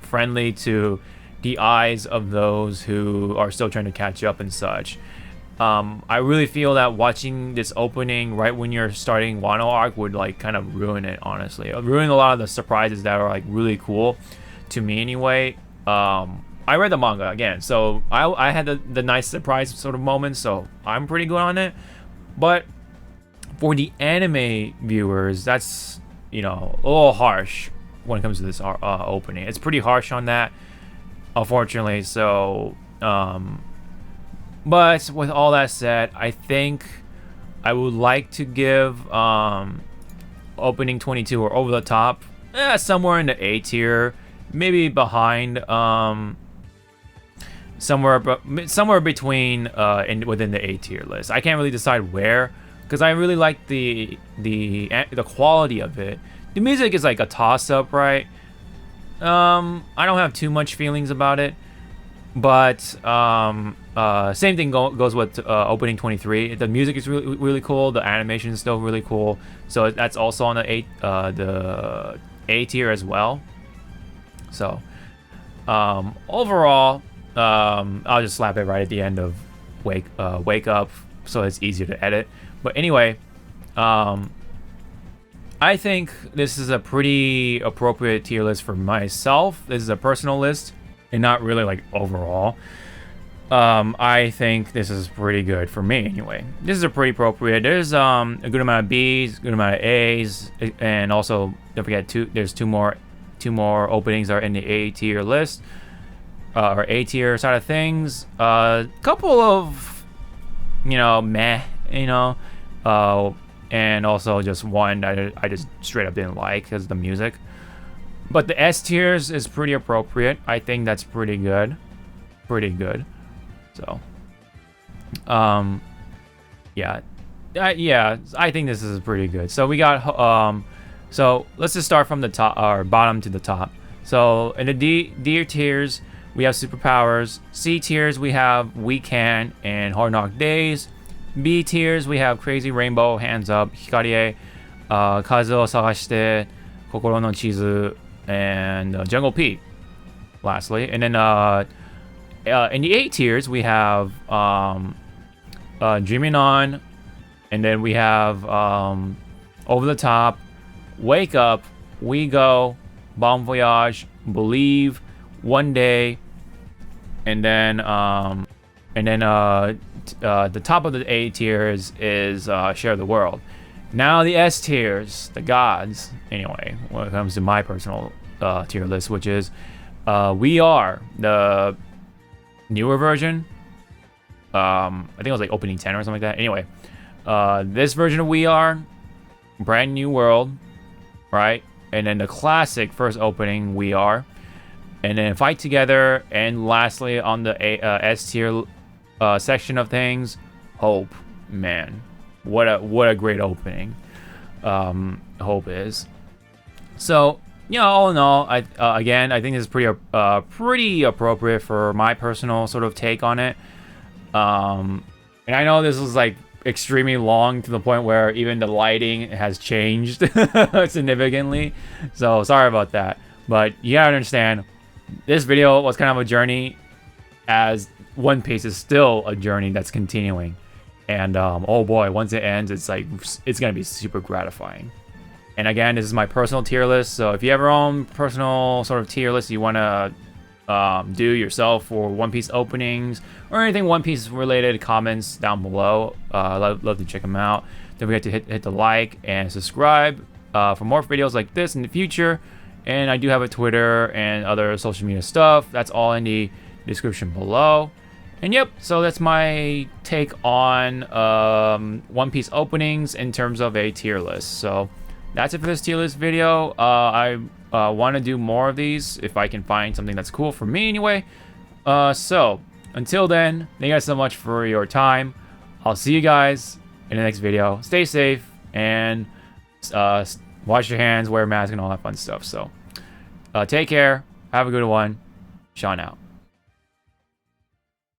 friendly to the eyes of those who are still trying to catch up and such. I really feel that watching this opening right when you're starting Wano arc would like kind of ruin it, honestly. It would ruin a lot of the surprises that are like really cool to me anyway. I read the manga again, so I had the nice surprise sort of moments, so I'm pretty good on it. But for the anime viewers, that's, you know, a little harsh when it comes to this opening. It's pretty harsh on that, unfortunately. So but with all that said, I think I would like to give opening 22 or Over the Top somewhere in the A tier, maybe behind, somewhere between within the A tier list. I can't really decide where, because I really like the quality of it. The music is like a toss-up, right? I don't have too much feelings about it, but same thing goes with opening 23. The music is really cool. The animation is still really cool. So that's also on the A tier as well. So overall, I'll just slap it right at the end of wake up, so it's easier to edit. But anyway, I think this is a pretty appropriate tier list for myself. This is a personal list and not really like overall. I think this is pretty good for me anyway. This is a pretty appropriate. There's a good amount of B's, good amount of A's, and also don't forget there's two more openings are in the A tier list, or A tier side of things. Couple of, you know, meh, you know, and also just one that I just straight up didn't like because of the music. But the S tiers is pretty appropriate. I think that's pretty good. So, yeah, I think this is pretty good. So we got, so let's just start from the top, or bottom to the top. So in the D tiers, we have superpowers. C tiers, we have We Can and Hard Knock Days. B tiers, we have Crazy Rainbow, Hands Up, Hikarie, Kazu o Sagashite, Kokoro no Chizu, and Jungle Pete, lastly. And then in the A tiers, we have Dreaming On, and then we have Over the Top, Wake Up, We Go, Bon Voyage, Believe, One Day, and then the top of the A tiers is Share the World. Now the S tiers, the gods, anyway, when it comes to my personal tier list, which is We Are, the newer version. I think it was like opening 10 or something like that. Anyway, this version of We Are, brand new world, right? and then the classic first opening, We Are, and then Fight Together, and lastly on the S tier section of things, Hope. Man, what a great opening Hope is. So, you know, all in all, again, I think this is pretty appropriate for my personal sort of take on it. And I know this was like extremely long to the point where even the lighting has changed significantly. So sorry about that. But you gotta understand, this video was kind of a journey, as One Piece is still a journey that's continuing. And oh boy, once it ends, it's gonna be super gratifying. And again, this is my personal tier list. So if you have your own personal sort of tier list you wanna do yourself for One Piece openings or anything One Piece related, comments down below. Love to check them out. Don't forget to hit the like and subscribe for more videos like this in the future. And I do have a Twitter and other social media stuff. That's all in the description below. And yep, so that's my take on One Piece openings in terms of a tier list. So that's it for this tier list video. I want to do more of these if I can find something that's cool for me anyway. So until then, thank you guys so much for your time. I'll see you guys in the next video. Stay safe and wash your hands, wear a mask, and all that fun stuff. So take care. Have a good one. Sean out.